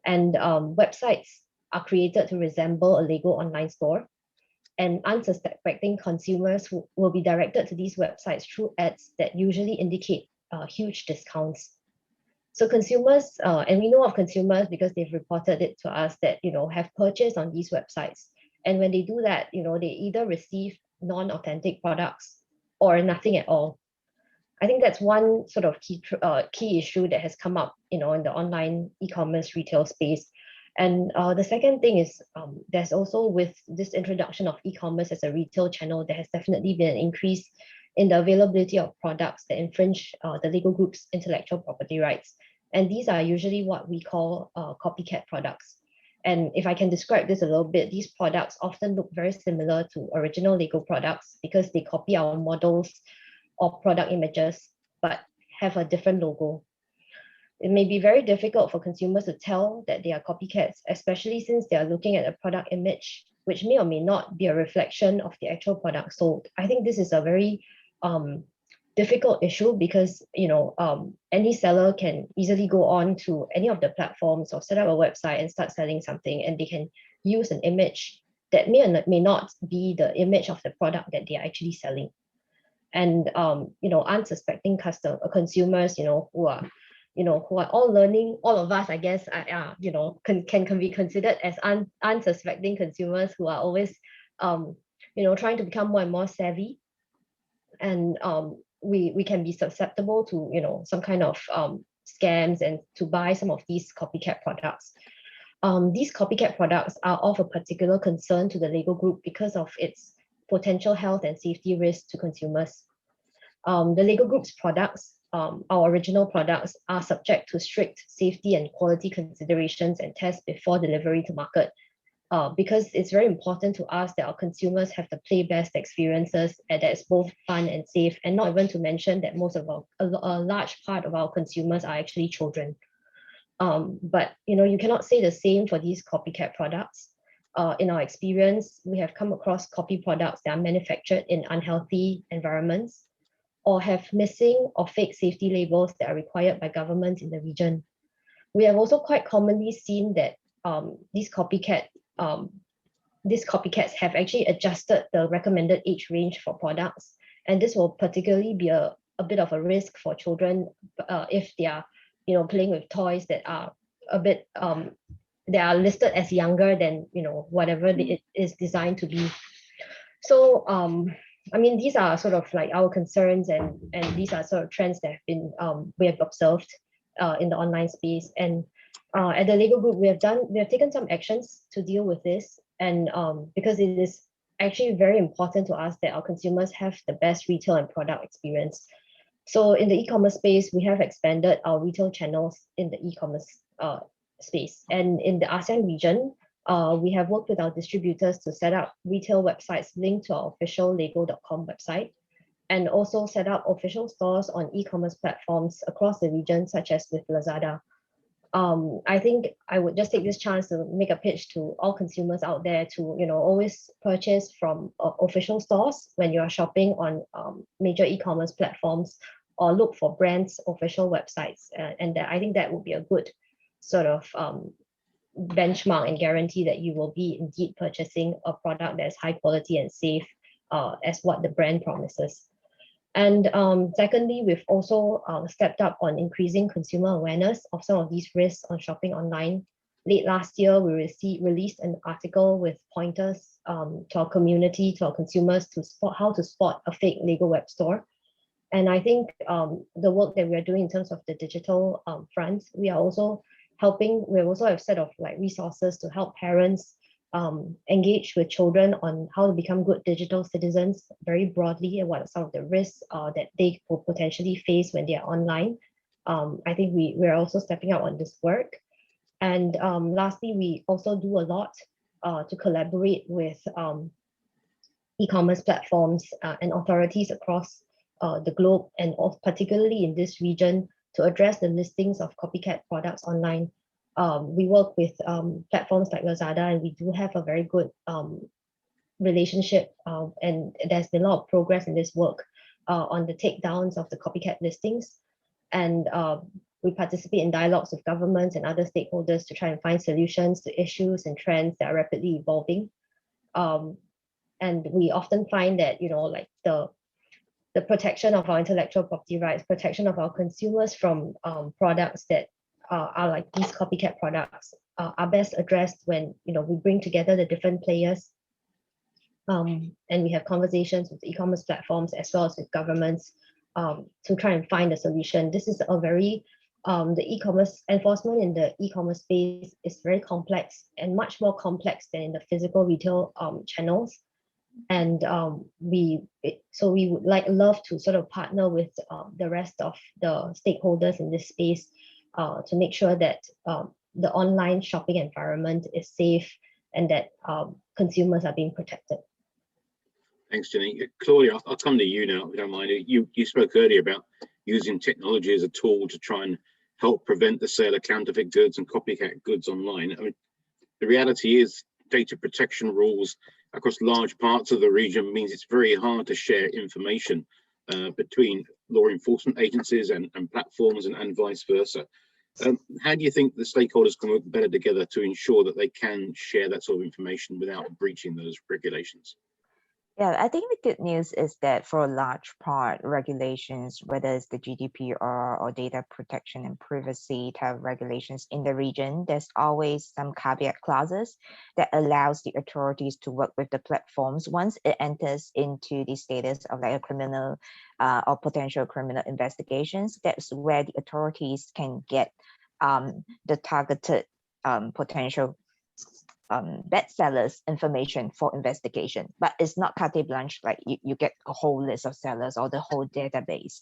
And websites are created to resemble a Lego online store. And unsuspecting consumers will be directed to these websites through ads that usually indicate huge discounts. So consumers, and we know of consumers because they've reported it to us that have purchased on these websites. And when they do that, they either receive non-authentic products or nothing at all. I think that's one sort of key issue that has come up, in the online e-commerce retail space. And the second thing is there's also, with this introduction of e-commerce as a retail channel, there has definitely been an increase in the availability of products that infringe the Lego Group's intellectual property rights. And these are usually what we call copycat products. And if I can describe this a little bit, these products often look very similar to original Lego products because they copy our models or product images, but have a different logo. It may be very difficult for consumers to tell that they are copycats, especially since they are looking at a product image, which may or may not be a reflection of the actual product sold. I think this is a very difficult issue because any seller can easily go on to any of the platforms or set up a website and start selling something, and they can use an image that may or may not be the image of the product that they are actually selling. And unsuspecting consumers, who are all learning, all of us, I guess, can be considered as unsuspecting consumers who are always, trying to become more and more savvy. And we can be susceptible to, some kind of scams and to buy some of these copycat products. These copycat products are of a particular concern to the Lego Group because of its potential health and safety risks to consumers. The Lego Group's products, our original products, are subject to strict safety and quality considerations and tests before delivery to market, because it's very important to us that our consumers have the play best experiences and that it's both fun and safe, and not even to mention that a large part of our consumers are actually children. But you cannot say the same for these copycat products. In our experience, we have come across copy products that are manufactured in unhealthy environments or have missing or fake safety labels that are required by governments in the region. We have also quite commonly seen that these copycats have actually adjusted the recommended age range for products. And this will particularly be a bit of a risk for children if they are playing with toys that are a bit they are listed as younger than whatever it is designed to be. So these are sort of like our concerns, and these are sort of trends that have been we have observed in the online space. And at the Lego Group, we have taken some actions to deal with this, and because it is actually very important to us that our consumers have the best retail and product experience. So in the e-commerce space, we have expanded our retail channels in the e-commerce space. And in the ASEAN region, we have worked with our distributors to set up retail websites linked to our official lego.com website, and also set up official stores on e-commerce platforms across the region, such as with Lazada. I think I would just take this chance to make a pitch to all consumers out there to, always purchase from official stores when you are shopping on major e-commerce platforms, or look for brands' official websites. And I think that would be a good sort of benchmark and guarantee that you will be indeed purchasing a product that is high quality and safe, as what the brand promises. And secondly, we've also stepped up on increasing consumer awareness of some of these risks on shopping online. Late last year, we released an article with pointers to our community, to our consumers, to how to spot a fake Lego web store. And I think the work that we are doing in terms of the digital front, we also have a set of resources to help parents engage with children on how to become good digital citizens very broadly, and what are some of the risks that they will potentially face when they are online. I think we're also stepping up on this work. And lastly, we also do a lot to collaborate with e-commerce platforms and authorities across the globe, and particularly in this region, to address the listings of copycat products online. We work with platforms like Lazada, and we do have a very good relationship, and there's been a lot of progress in this work on the takedowns of the copycat listings. And we participate in dialogues with governments and other stakeholders to try and find solutions to issues and trends that are rapidly evolving. And we often find that, the protection of our intellectual property rights, protection of our consumers from products that are like these copycat products, are best addressed when we bring together the different players, and we have conversations with e-commerce platforms as well as with governments to try and find a solution. This is a very the e-commerce enforcement in the e-commerce space is very complex, and much more complex than in the physical retail channels. And we would love to sort of partner with the rest of the stakeholders in this space to make sure that the online shopping environment is safe, and that consumers are being protected. Thanks, Jenny. Claudia, I'll come to you now, if you don't mind. You spoke earlier about using technology as a tool to try and help prevent the sale of counterfeit goods and copycat goods online. I mean, the reality is data protection rules across large parts of the region means it's very hard to share information between law enforcement agencies and platforms and vice versa. How do you think the stakeholders can work better together to ensure that they can share that sort of information without breaching those regulations? Yeah, I think the good news is that for a large part, regulations, whether it's the GDPR or data protection and privacy type of regulations in the region, there's always some caveat clauses that allows the authorities to work with the platforms once it enters into the status of like a criminal or potential criminal investigations. That's where the authorities can get the targeted potential bad sellers information for investigation, but it's not carte blanche, like you get a whole list of sellers or the whole database.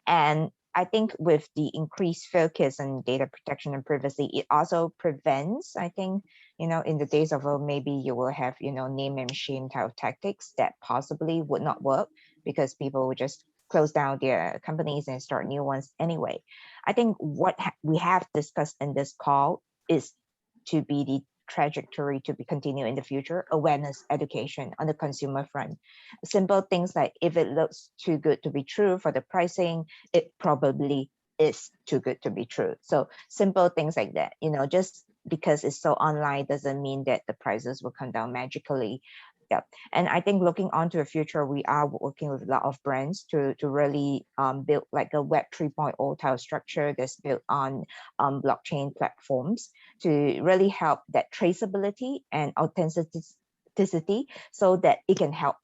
And I think with the increased focus on data protection and privacy, it also prevents, I think, in the days of maybe you will have, name and shame type of tactics that possibly would not work because people would just close down their companies and start new ones anyway. I think what we have discussed in this call is to be the trajectory to be continued in the future, awareness, education on the consumer front. Simple things like if it looks too good to be true for the pricing, it probably is too good to be true. So simple things like that, just because it's so online doesn't mean that the prices will come down magically. Yeah. And I think looking on to the future, we are working with a lot of brands to really build like a Web 3.0 type structure that's built on blockchain platforms to really help that traceability and authenticity so that it can help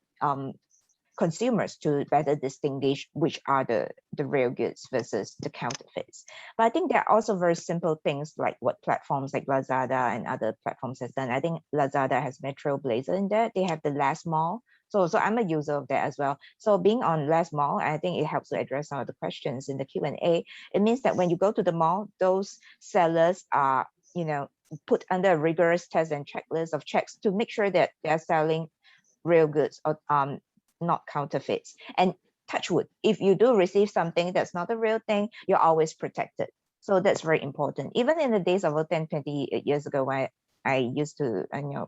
consumers to better distinguish which are the real goods versus the counterfeits. But I think there are also very simple things like what platforms like Lazada and other platforms has done. I think Lazada has been a trailblazer in that. They have the last mile. So I'm a user of that as well. So being on last mile, I think it helps to address some of the questions in the Q&A. It means that when you go to the mall, those sellers are, put under a rigorous test and checklist of checks to make sure that they're selling real goods or not counterfeits. And touch wood, if you do receive something that's not a real thing, you're always protected. So that's very important. Even in the days of 10, 20 years ago, when I used to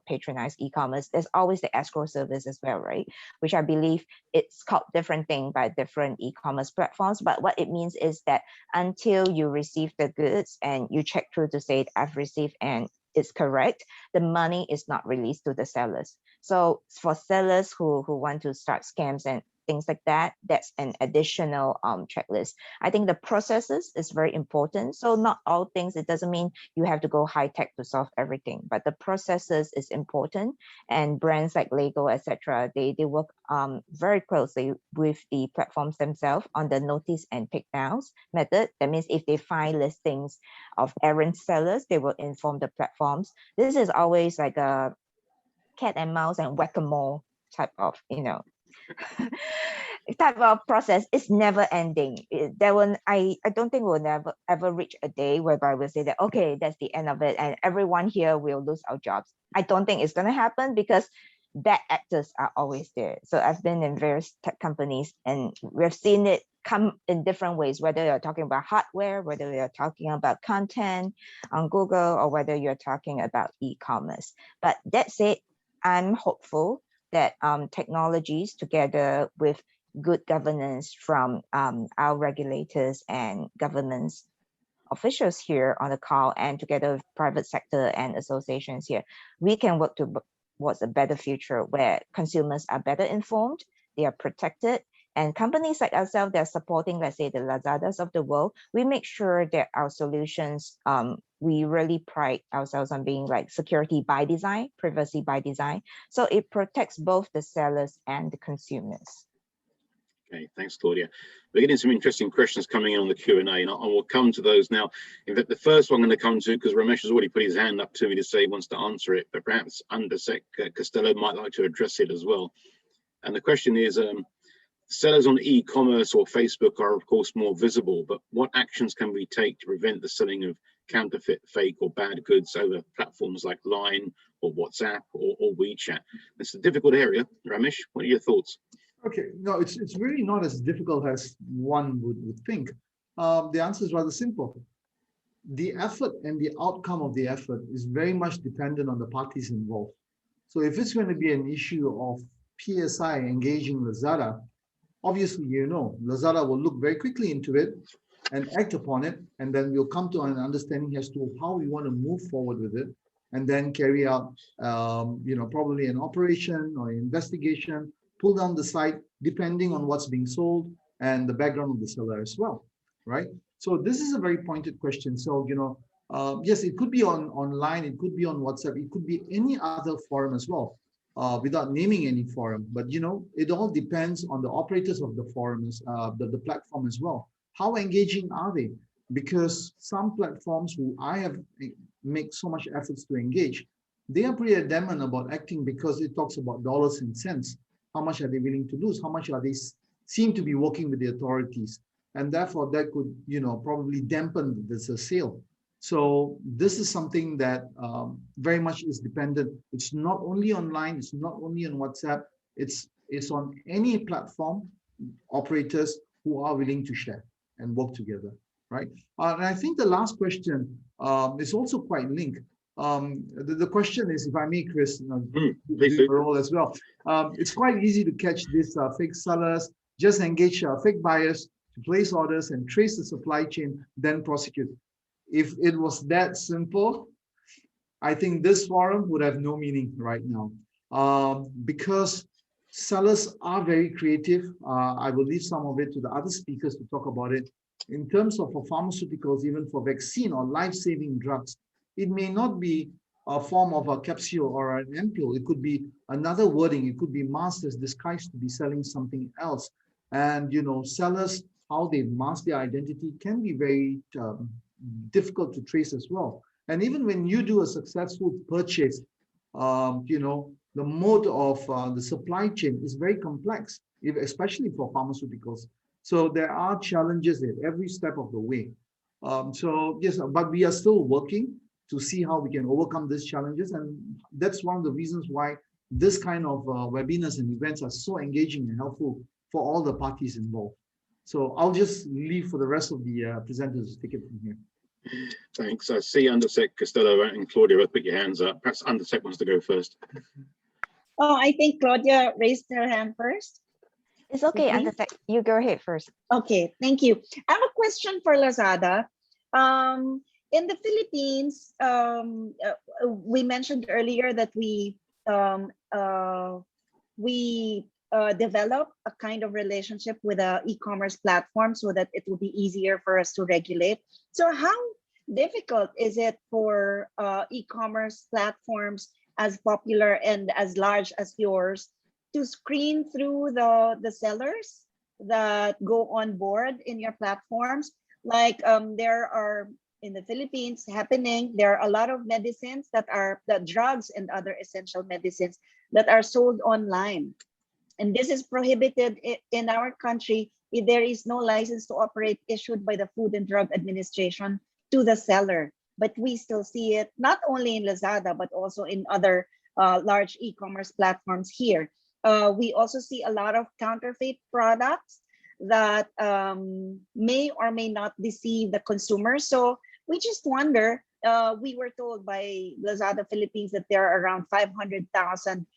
patronize e-commerce, there's always the escrow service as well, right? Which I believe it's called different thing by different e-commerce platforms. But what it means is that until you receive the goods and you check through to say I've received and it's correct, the money is not released to the sellers. So for sellers who want to start scams and things like that, that's an additional checklist. I think the processes is very important. So not all things, it doesn't mean you have to go high tech to solve everything, but the processes is important. And brands like Lego, etc., they work very closely with the platforms themselves on the notice and take downs method. That means if they find listings of errant sellers, they will inform the platforms. This is always like a cat and mouse and whack-a-mole type of type of process. It's never ending. I don't think we'll never ever reach a day whereby we'll say that, okay, that's the end of it and everyone here will lose our jobs. I don't think it's going to happen because bad actors are always there. So I've been in various tech companies and we've seen it come in different ways, whether you're talking about hardware, whether you're talking about content on Google, or whether you're talking about e-commerce. But that said, I'm hopeful that technologies together with good governance from our regulators and governments officials here on the call and together with private sector and associations here, we can work towards a better future where consumers are better informed, they are protected, and companies like ourselves that are supporting, let's say, the Lazadas of the world, we make sure that our solutions, we really pride ourselves on being like security by design, privacy by design. So it protects both the sellers and the consumers. Okay, thanks, Claudia. We're getting some interesting questions coming in on the Q&A, and I will come to those now. In fact, the first one I'm going to come to, because Ramesh has already put his hand up to me to say he wants to answer it, but perhaps Undersec Costello might like to address it as well. And the question is, sellers on e-commerce or Facebook are, of course, more visible, but what actions can we take to prevent the selling of counterfeit, fake, or bad goods over platforms like Line or WhatsApp or WeChat? It's a difficult area. Ramesh, what are your thoughts? Okay, no, it's really not as difficult as one would think. The answer is rather simple. The effort and the outcome of the effort is very much dependent on the parties involved. So if it's going to be an issue of PSI engaging Lazada, obviously, Lazada will look very quickly into it and act upon it, and then we'll come to an understanding as to how we want to move forward with it, and then carry out, probably an operation or investigation, pull down the site, depending on what's being sold and the background of the seller as well, right? So this is a very pointed question. So, yes, it could be online, it could be on WhatsApp, it could be any other forum as well. Without naming any forum, but it all depends on the operators of the forums, the platform as well. How engaging are they? Because some platforms who I have make so much efforts to engage, they are pretty adamant about acting because it talks about dollars and cents. How much are they willing to lose? How much are they seem to be working with the authorities? And therefore that could, probably dampen the sale. So this is something that very much is dependent. It's not only online, it's not only on WhatsApp, it's on any platform operators who are willing to share and work together, right? And I think the last question is also quite linked. The question is, if I may, Chris, do a role as well. It's quite easy to catch these fake sellers, just engage fake buyers to place orders and trace the supply chain, then prosecute. If it was that simple, I think this forum would have no meaning right now, because sellers are very creative. I will leave some of it to the other speakers to talk about it. In terms of for pharmaceuticals, even for vaccine or life-saving drugs, it may not be a form of a capsule or an ampoule. It could be another wording. It could be masked as disguised to be selling something else. And, you know, sellers, how they mask their identity can be very difficult to trace as well. And even when you do a successful purchase, you know, the mode of the supply chain is very complex, especially for pharmaceuticals. So there are challenges at every step of the way. So yes, but we are still working to see how we can overcome these challenges. And that's one of the reasons why this kind of webinars and events are so engaging and helpful for all the parties involved. So I'll just leave for the rest of the presenters to take it from here. Thanks. I see Undersec, Costello, and Claudia have put your hands up. Perhaps Undersec wants to go first. Oh, I think Claudia raised her hand first. It's okay, Please. Undersec. You go ahead first. Okay, thank you. I have a question for Lazada. In the Philippines, we mentioned earlier that we develop a kind of relationship with an e-commerce platform so that it will be easier for us to regulate. So how difficult is it for e-commerce platforms as popular and as large as yours to screen through the sellers that go on board in your platforms? Like there are in the Philippines happening, there are a lot of medicines that are the drugs and other essential medicines that are sold online. And this is prohibited in our country if there is no license to operate issued by the Food and Drug Administration to the seller. But we still see it not only in Lazada, but also in other large e-commerce platforms here. We also see a lot of counterfeit products that may or may not deceive the consumer. So we just wonder, we were told by Lazada Philippines that there are around 500,000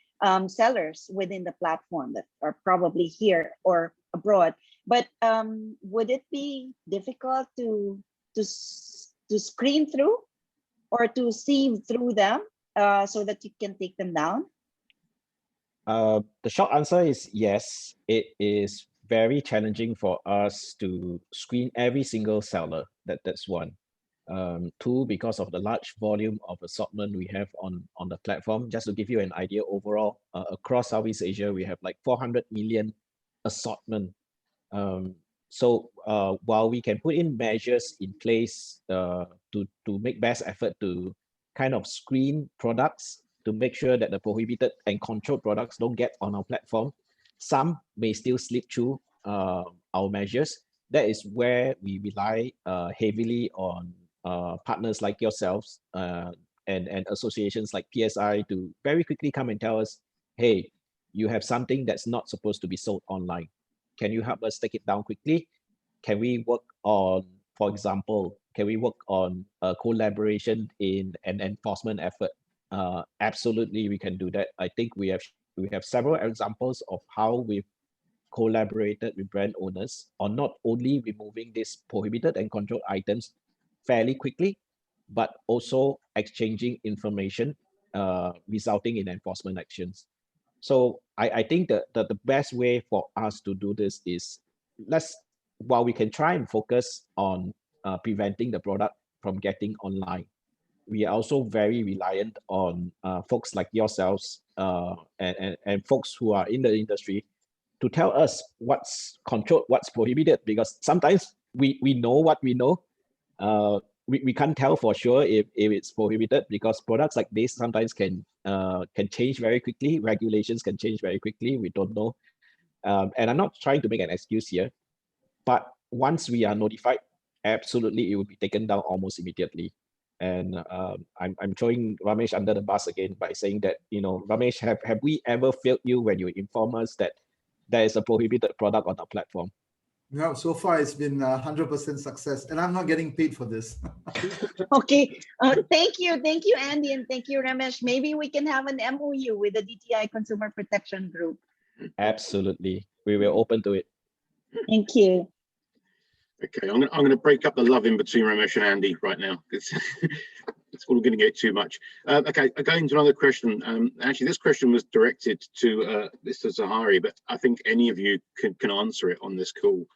sellers within the platform that are probably here or abroad. But would it be difficult to screen through or to sieve through them so that you can take them down? The short answer is yes. It is very challenging for us to screen every single seller. That's one. Two, because of the large volume of assortment we have on the platform. Just to give you an idea, overall, across Southeast Asia, we have like 400 million assortment. So while we can put in measures in place to make best effort to kind of screen products to make sure that the prohibited and controlled products don't get on our platform, some may still slip through our measures. That is where we rely heavily on partners like yourselves and associations like PSI to very quickly come and tell us, hey, you have something that's not supposed to be sold online. Can you help us take it down quickly? Can we work on, for example, can we work on collaboration in an enforcement effort? Absolutely, we can do that. I think we have several examples of how we've collaborated with brand owners on not only removing these prohibited and controlled items fairly quickly, but also exchanging information, resulting in enforcement actions. So I think that the best way for us to do this is, while we can try and focus on preventing the product from getting online, we are also very reliant on folks like yourselves and folks who are in the industry to tell us what's controlled, what's prohibited, because sometimes we know what we know. We can't tell for sure if it's prohibited, because products like this sometimes can change very quickly. Regulations can change very quickly. We don't know. And I'm not trying to make an excuse here, but once we are notified, absolutely, it will be taken down almost immediately. And I'm throwing Ramesh under the bus again by saying that, Ramesh, have we ever failed you when you inform us that there is a prohibited product on our platform? No, so far it's been 100% success, and I'm not getting paid for this. Okay, thank you, Andy, and thank you, Ramesh. Maybe we can have an MOU with the DTI Consumer Protection Group. Absolutely, we will open to it. Thank you. Okay, I'm going to break up the love in between Ramesh and Andy right now. It's all going to get too much. Okay, going to another question. Actually, this question was directed to Mr. Zahari, but I think any of you can answer it on this call.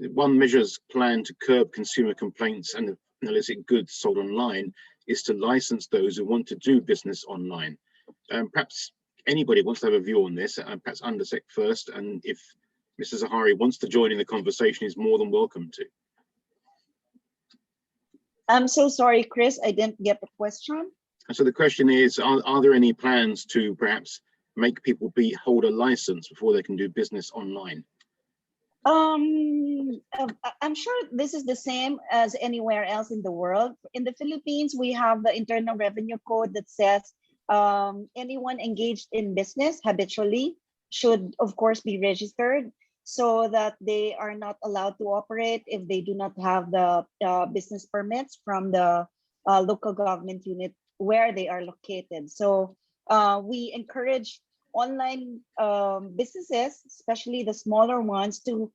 One measure's plan to curb consumer complaints and illicit goods sold online is to license those who want to do business online. Perhaps anybody wants to have a view on this, perhaps Undersec first, and if Mr. Zahari wants to join in the conversation, is more than welcome to. I'm so sorry, Chris, I didn't get the question. And so the question is, are there any plans to perhaps make people hold a license before they can do business online? I'm sure this is the same as anywhere else in the world. In the Philippines, we have the Internal Revenue Code that says anyone engaged in business habitually should, of course, be registered, so that they are not allowed to operate if they do not have the business permits from the local government unit where they are located. So we encourage online businesses, especially the smaller ones, to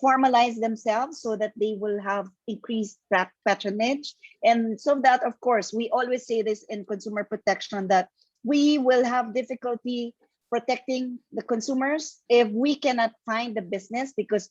formalize themselves so that they will have increased patronage. And so that, of course, we always say this in consumer protection, that we will have difficulty protecting the consumers if we cannot find the business, because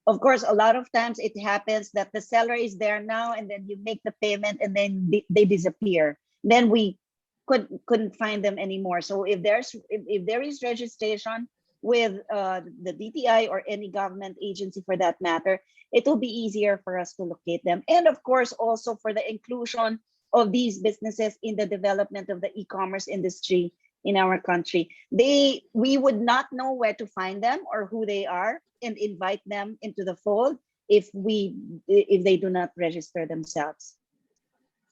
of course, a lot of times it happens that the seller is there now and then you make the payment and then they disappear. Then we couldn't find them anymore. So if there is registration with the DTI or any government agency for that matter, it will be easier for us to locate them. And of course, also for the inclusion of these businesses in the development of the e-commerce industry in our country. We would not know where to find them or who they are and invite them into the fold if they do not register themselves.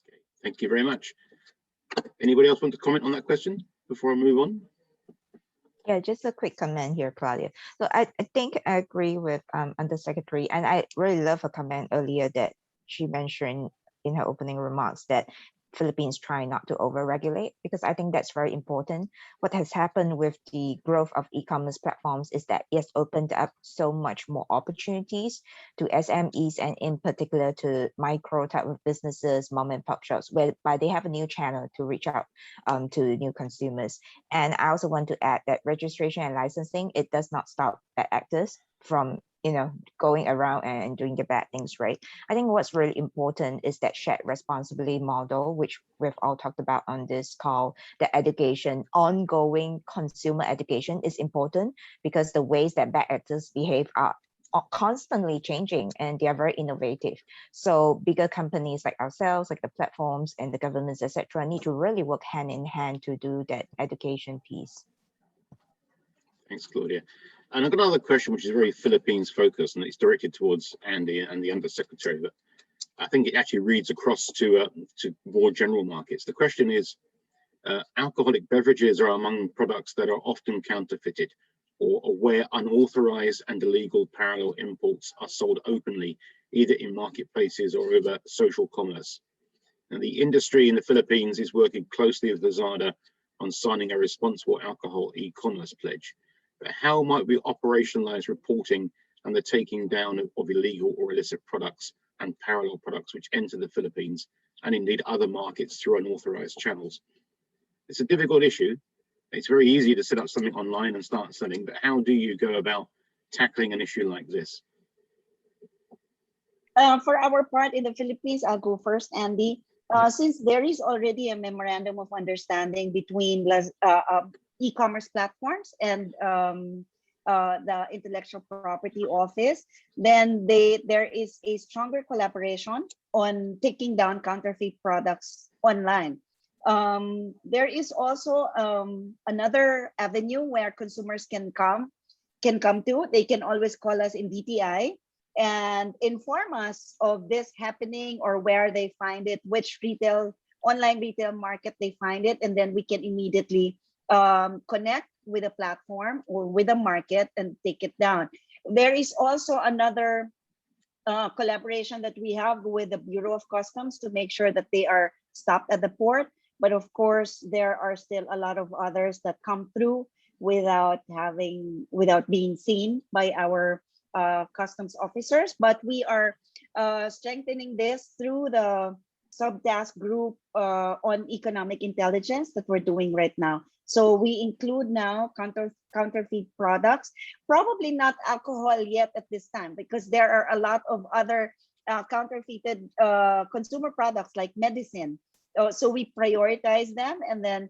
Okay, thank you very much. Anybody else want to comment on that question before I move on? Yeah, just a quick comment here, Claudia. So I think I agree with Undersecretary, and I really love a comment earlier that she mentioned in her opening remarks that Philippines try not to over-regulate, because I think that's very important. What has happened with the growth of e-commerce platforms is that it's opened up so much more opportunities to SMEs, and in particular to micro type of businesses, mom and pop shops, whereby they have a new channel to reach out to new consumers. And I also want to add that registration and licensing, it does not stop bad actors from going around and doing the bad things, right? I think what's really important is that shared responsibility model, which we've all talked about on this call. The education, ongoing consumer education is important, because the ways that bad actors behave are constantly changing and they are very innovative. So bigger companies like ourselves, like the platforms and the governments, etc., need to really work hand in hand to do that education piece. Thanks, Claudia. And I've got another question which is very Philippines focused, and it's directed towards Andy and the Undersecretary, but I think it actually reads across to more general markets. The question is, alcoholic beverages are among products that are often counterfeited, or where unauthorized and illegal parallel imports are sold openly, either in marketplaces or over social commerce. And the industry in the Philippines is working closely with Lazada on signing a responsible alcohol e-commerce pledge. But how might we operationalize reporting and the taking down of illegal or illicit products and parallel products which enter the Philippines and indeed other markets through unauthorized channels? It's a difficult issue. It's very easy to set up something online and start selling, but how do you go about tackling an issue like this? For our part in the Philippines, I'll go first, Andy. Since there is already a memorandum of understanding between e-commerce platforms and the Intellectual Property Office, then there is a stronger collaboration on taking down counterfeit products online. There is also another avenue where consumers can come to. They can always call us in DTI and inform us of this happening or where they find it, which online retail market they find it, and then we can immediately connect with a platform or with a market and take it down. There is also another collaboration that we have with the Bureau of Customs to make sure that they are stopped at the port. But of course, there are still a lot of others that come through without being seen by our customs officers. But we are strengthening this through the subtask group on economic intelligence that we're doing right now. So we include now counterfeit products, probably not alcohol yet at this time, because there are a lot of other counterfeited consumer products like medicine so we prioritize them, and then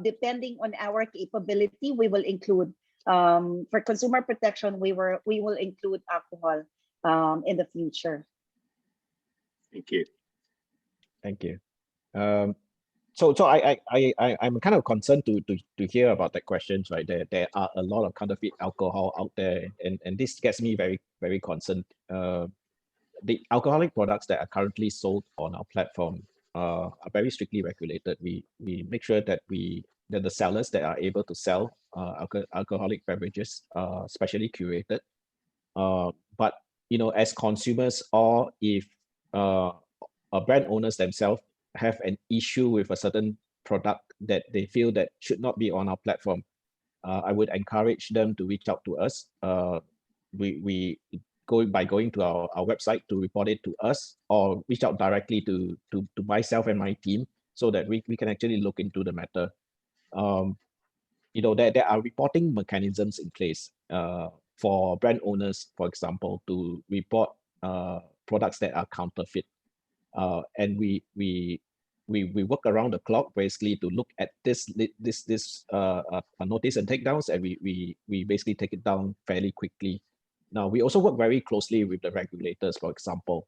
depending on our capability, we will include for consumer protection, we will include alcohol in the future. Thank you. Thank you. So I'm kind of concerned to hear about that questions, right? There are a lot of counterfeit alcohol out there, and this gets me very concerned. The alcoholic products that are currently sold on our platform are very strictly regulated. We make sure that the sellers that are able to sell alcoholic beverages are specially curated. But as consumers, or if brand owners themselves have an issue with a certain product that they feel that should not be on our platform, I would encourage them to reach out to us. By going to our website to report it to us, or reach out directly to myself and my team, so that we can actually look into the matter. There are reporting mechanisms in place for brand owners, for example, to report products that are counterfeit. And we work around the clock basically to look at this notice and takedowns, and we basically take it down fairly quickly. Now, we also work very closely with the regulators, for example,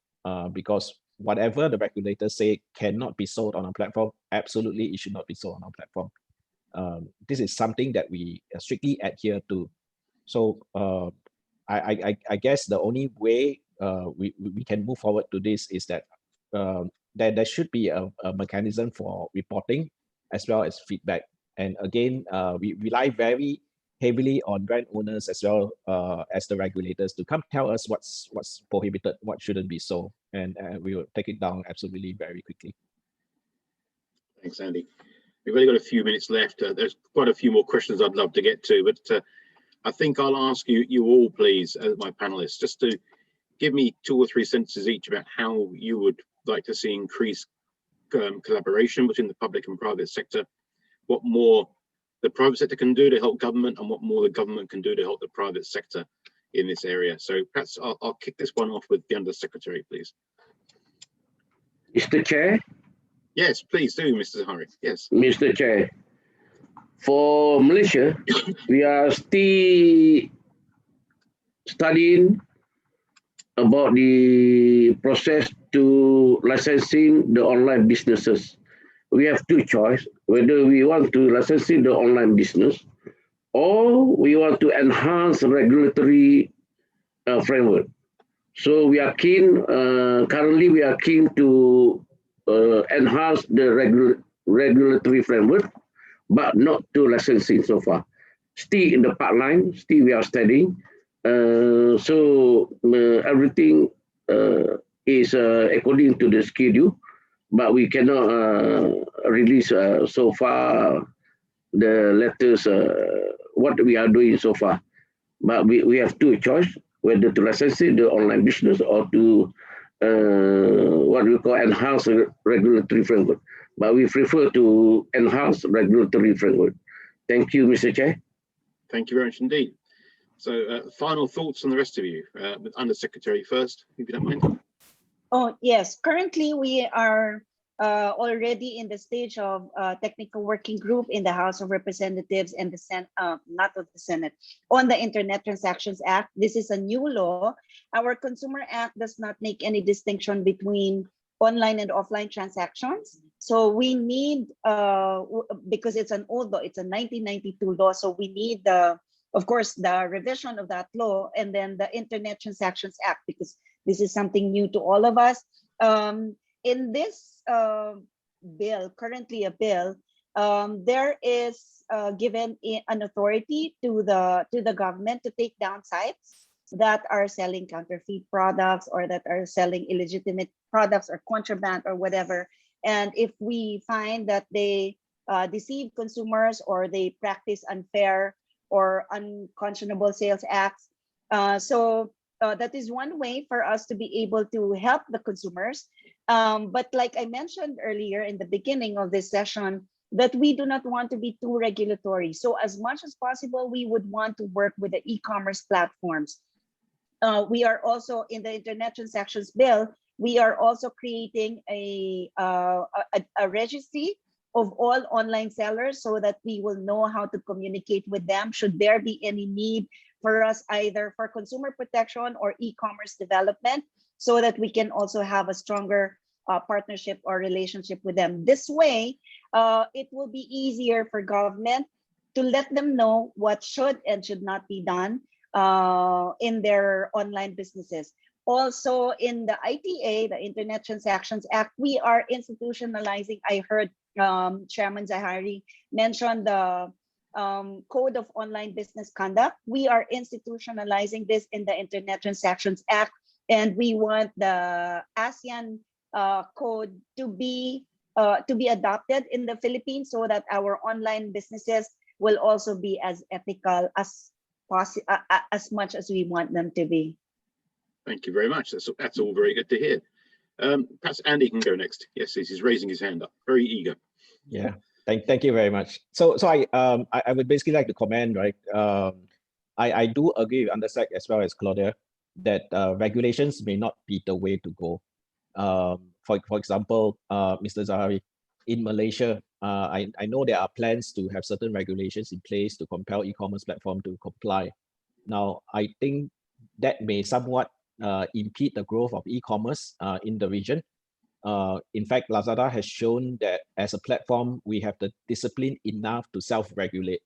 because whatever the regulators say cannot be sold on our platform, absolutely it should not be sold on our platform. This is something that we strictly adhere to. So I guess the only way we can move forward to this is that there should be a mechanism for reporting as well as feedback. And again, we rely very heavily on brand owners as well as the regulators to come tell us what's prohibited, what shouldn't be sold, and we will take it down absolutely very quickly. Thanks, Andy. We've only got a few minutes left. There's quite a few more questions I'd love to get to, but I think I'll ask you all, please, as my panelists, just to give me 2 or 3 sentences each about how you would like to see increased collaboration between the public and private sector, what more the private sector can do to help government, and what more the government can do to help the private sector in this area. So perhaps I'll kick this one off with the Undersecretary, please. Mr. Chair? Yes, please do, Mr. Zahari. Yes. Mr. Chair, for Malaysia, we are still studying about the process to licensing the online businesses. We have 2 choices, whether we want to licensing the online business, or we want to enhance regulatory framework. So we are keen, currently we are keen to enhance the regulatory framework, but not to licensing so far. Still in the pipeline, still we are studying. So everything is according to the schedule, but we cannot release so far the letters, what we are doing so far. But we have 2 choices, whether to license the online business or to what we call enhance regulatory framework. But we prefer to enhance regulatory framework. Thank you, Mr. Chair. Thank you very much indeed. So final thoughts from the rest of you, with Undersecretary first, if you don't mind. Oh, yes. Currently, we are already in the stage of technical working group in the House of Representatives and the Senate, not of the Senate, on the Internet Transactions Act. This is a new law. Our Consumer Act does not make any distinction between online and offline transactions. So we need, because it's an old law, it's a 1992 law, so we need of course, the revision of that law, and then the Internet Transactions Act, because this is something new to all of us. In this bill, currently a bill, there is given an authority to the government to take down sites that are selling counterfeit products, or that are selling illegitimate products or contraband or whatever. And if we find that they deceive consumers, or they practice unfair or unconscionable sales acts, that is one way for us to be able to help the consumers. But like I mentioned earlier in the beginning of this session, that we do not want to be too regulatory. So as much as possible, we would want to work with the e-commerce platforms. We are also in the Internet Transactions Bill, we are also creating a registry of all online sellers so that we will know how to communicate with them should there be any need for us, either for consumer protection or e-commerce development, so that we can also have a stronger partnership or relationship with them. This way, it will be easier for government to let them know what should and should not be done in their online businesses. Also, in the ITA, the Internet Transactions Act, we are institutionalizing. I heard Chairman Zahari mention the Code of Online Business Conduct. We are institutionalizing this in the Internet Transactions Act, and we want the ASEAN code to be adopted in the Philippines so that our online businesses will also be as ethical as much as we want them to be. Thank you very much. That's all very good to hear. Perhaps Andy can go next. Yes, he's raising his hand up, very eager. Yeah, thank you very much. So I would basically like to comment, right? I do agree with Undersec as well as Claudia that regulations may not be the way to go. For example, Mr. Zahari, in Malaysia, I know there are plans to have certain regulations in place to compel e-commerce platform to comply. Now, I think that may somewhat impede the growth of e-commerce in the region. In fact, Lazada has shown that as a platform, we have the discipline enough to self-regulate.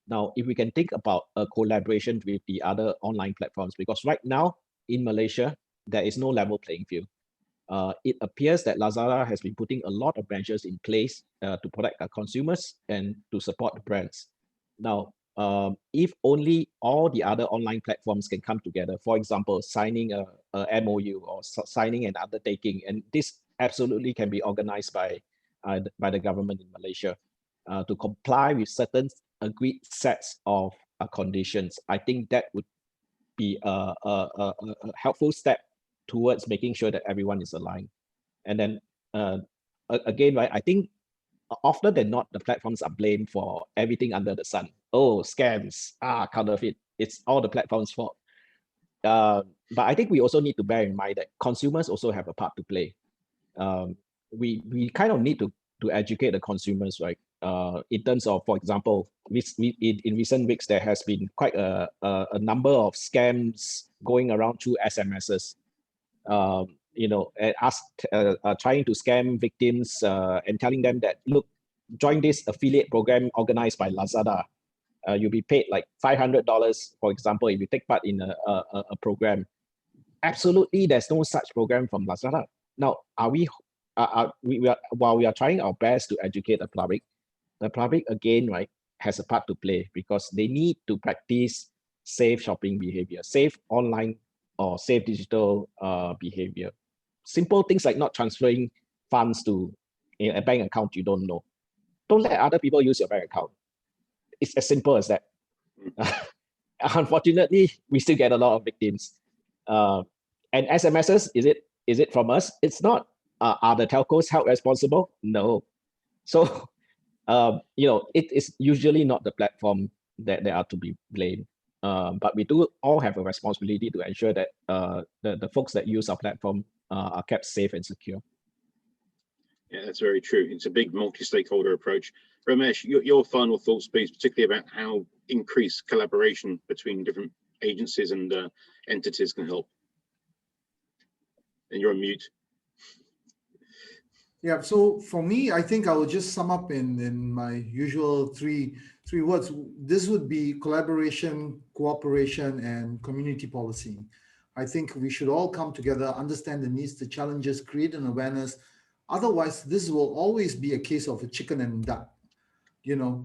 Now, if we can think about a collaboration with the other online platforms, because right now in Malaysia, there is no level playing field. It appears that Lazada has been putting a lot of measures in place to protect our consumers and to support the brands. Now, if only all the other online platforms can come together, for example, signing a MOU or signing an undertaking, and this absolutely can be organized by the government in Malaysia to comply with certain agreed sets of conditions. I think that would be a helpful step towards making sure that everyone is aligned. And then again, right, I think often than not, the platforms are blamed for everything under the sun. Oh, scams, counterfeit, it's all the platforms' fault. But I think we also need to bear in mind that consumers also have a part to play. We kind of need to educate the consumers, right? In terms of, for example, in recent weeks, there has been quite a number of scams going around through SMSs. Trying to scam victims and telling them that, look, join this affiliate program organized by Lazada. You'll be paid like $500, for example, if you take part in a program. Absolutely, there's no such program from Lazada. Now, while we are trying our best to educate the public again, right, has a part to play because they need to practice safe shopping behavior, safe online or safe digital behavior. Simple things like not transferring funds to a bank account you don't know. Don't let other people use your bank account. It's as simple as that. Unfortunately, we still get a lot of victims. And SMSs, is it from us? It's not. Are the telcos held responsible? No. So, it is usually not the platform that they are to be blamed. But we do all have a responsibility to ensure that the folks that use our platform are kept safe and secure. Yeah, that's very true. It's a big multi-stakeholder approach. Ramesh, your final thoughts, please, particularly about how increased collaboration between different agencies and entities can help. And you're on mute. Yeah, so for me, I think I will just sum up in my usual three words. This would be collaboration, cooperation, and community policing. I think we should all come together, understand the needs, the challenges, create an awareness. Otherwise, this will always be a case of a chicken and duck.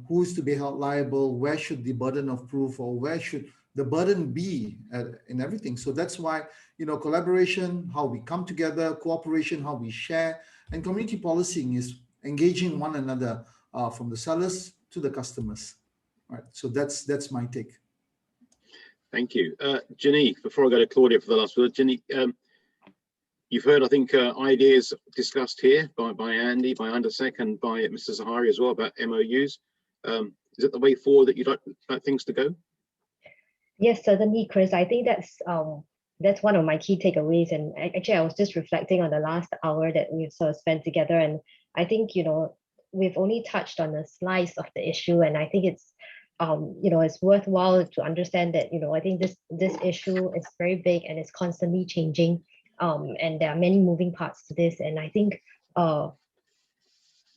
Who's to be held liable? Where should the burden of proof, or where should the burden be in everything? So that's why, collaboration, how we come together, cooperation, how we share, and community policing is engaging one another from the sellers to the customers. Right. So that's my take. Thank you. Jenny, before I go to Claudia for the last word, Jenny, you've heard, I think, ideas discussed here by Andy, by Undersec, and by Mr. Zahari as well about MOUs. Is it the way forward that you'd like things to go? Yes, certainly, Chris. I think that's that's one of my key takeaways. And actually, I was just reflecting on the last hour that we've sort of spent together. And I think, we've only touched on a slice of the issue. And I think it's, it's worthwhile to understand that, I think this issue is very big and it's constantly changing. And there are many moving parts to this. And I think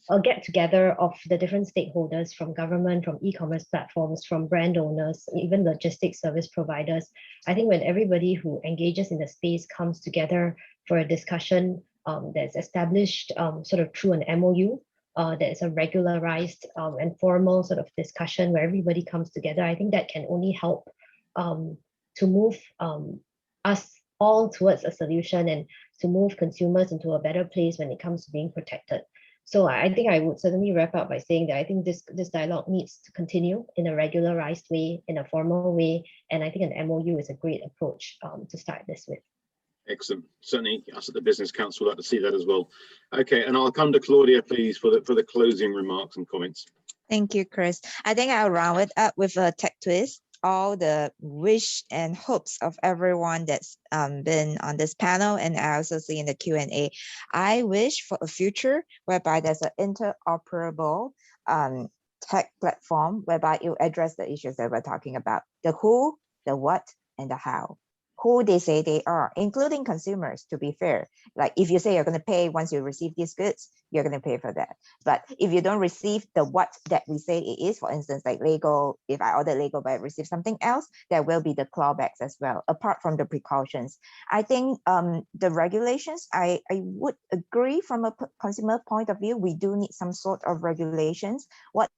a get together of the different stakeholders from government, from e-commerce platforms, from brand owners, even logistics service providers. I think when everybody who engages in the space comes together for a discussion that's established sort of through an MOU, that is a regularized and formal sort of discussion where everybody comes together, I think that can only help to move us all towards a solution and to move consumers into a better place when it comes to being protected. So I think I would certainly wrap up by saying that I think this dialogue needs to continue in a regularized way, in a formal way, and I think an MOU is a great approach to start this with. Excellent. Certainly, us at the Business Council like to see that as well. Okay, and I'll come to Claudia, please, for the closing remarks and comments. Thank you, Chris. I think I'll round it up with a tech twist. All the wish and hopes of everyone that's been on this panel, and I also see in the Q&A. I wish for a future whereby there's an interoperable tech platform whereby you address the issues that we're talking about: the who, the what, and the how. Who they say they are, including consumers, to be fair. Like if you say you're going to pay once you receive these goods, you're going to pay for that. But if you don't receive the what that we say it is, for instance, like Lego, if I order Lego but I receive something else, there will be the clawbacks as well, apart from the precautions. I think the regulations, I would agree from a consumer point of view, we do need some sort of regulations. What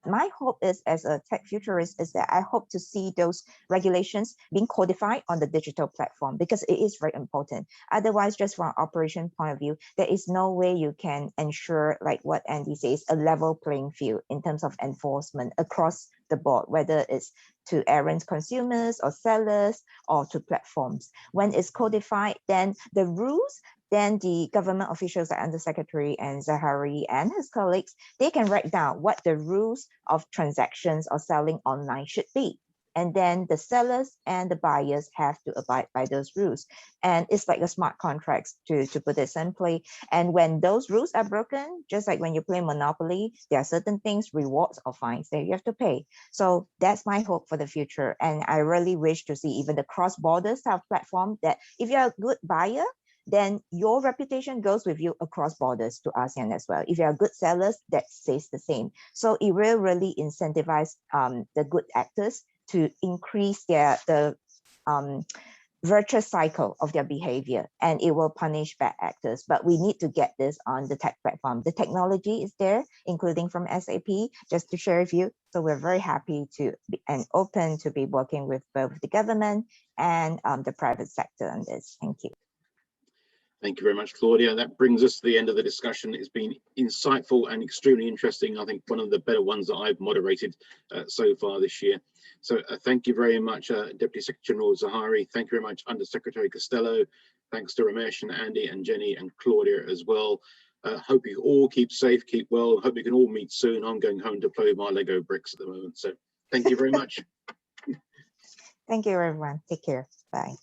my hope is, as a tech futurist, is that I hope to see those regulations being codified on the digital platform, because it is very important. Otherwise, just from an operation point of view, there is no way you can ensure, like what Andy says, a level playing field in terms of enforcement across the board, whether it's to errand consumers or sellers or to platforms. When it's codified, then the rules, then the government officials like Undersecretary and Zahari and his colleagues, they can write down what the rules of transactions or selling online should be. And then the sellers and the buyers have to abide by those rules. And it's like a smart contracts, to put it simply. And when those rules are broken, just like when you play Monopoly, there are certain things, rewards or fines that you have to pay. So that's my hope for the future. And I really wish to see even the cross-border style platform that if you're a good buyer, then your reputation goes with you across borders to ASEAN as well. If you are good sellers, that stays the same. So it will really incentivize the good actors to increase the virtuous cycle of their behavior, and it will punish bad actors. But we need to get this on the tech platform. The technology is there, including from SAP, just to share with you. So we're very happy to be and open to be working with both the government and the private sector on this. Thank you. Thank you very much, Claudia. That brings us to the end of the discussion. It's been insightful and extremely interesting. I think one of the better ones that I've moderated so far this year. So thank you very much, Deputy Secretary General Zahari. Thank you very much, Undersecretary Costello. Thanks to Ramesh and Andy and Jenny and Claudia as well. Hope you all keep safe, keep well. Hope we can all meet soon. I'm going home to play with my Lego bricks at the moment. So thank you very much. Thank you, everyone. Take care. Bye.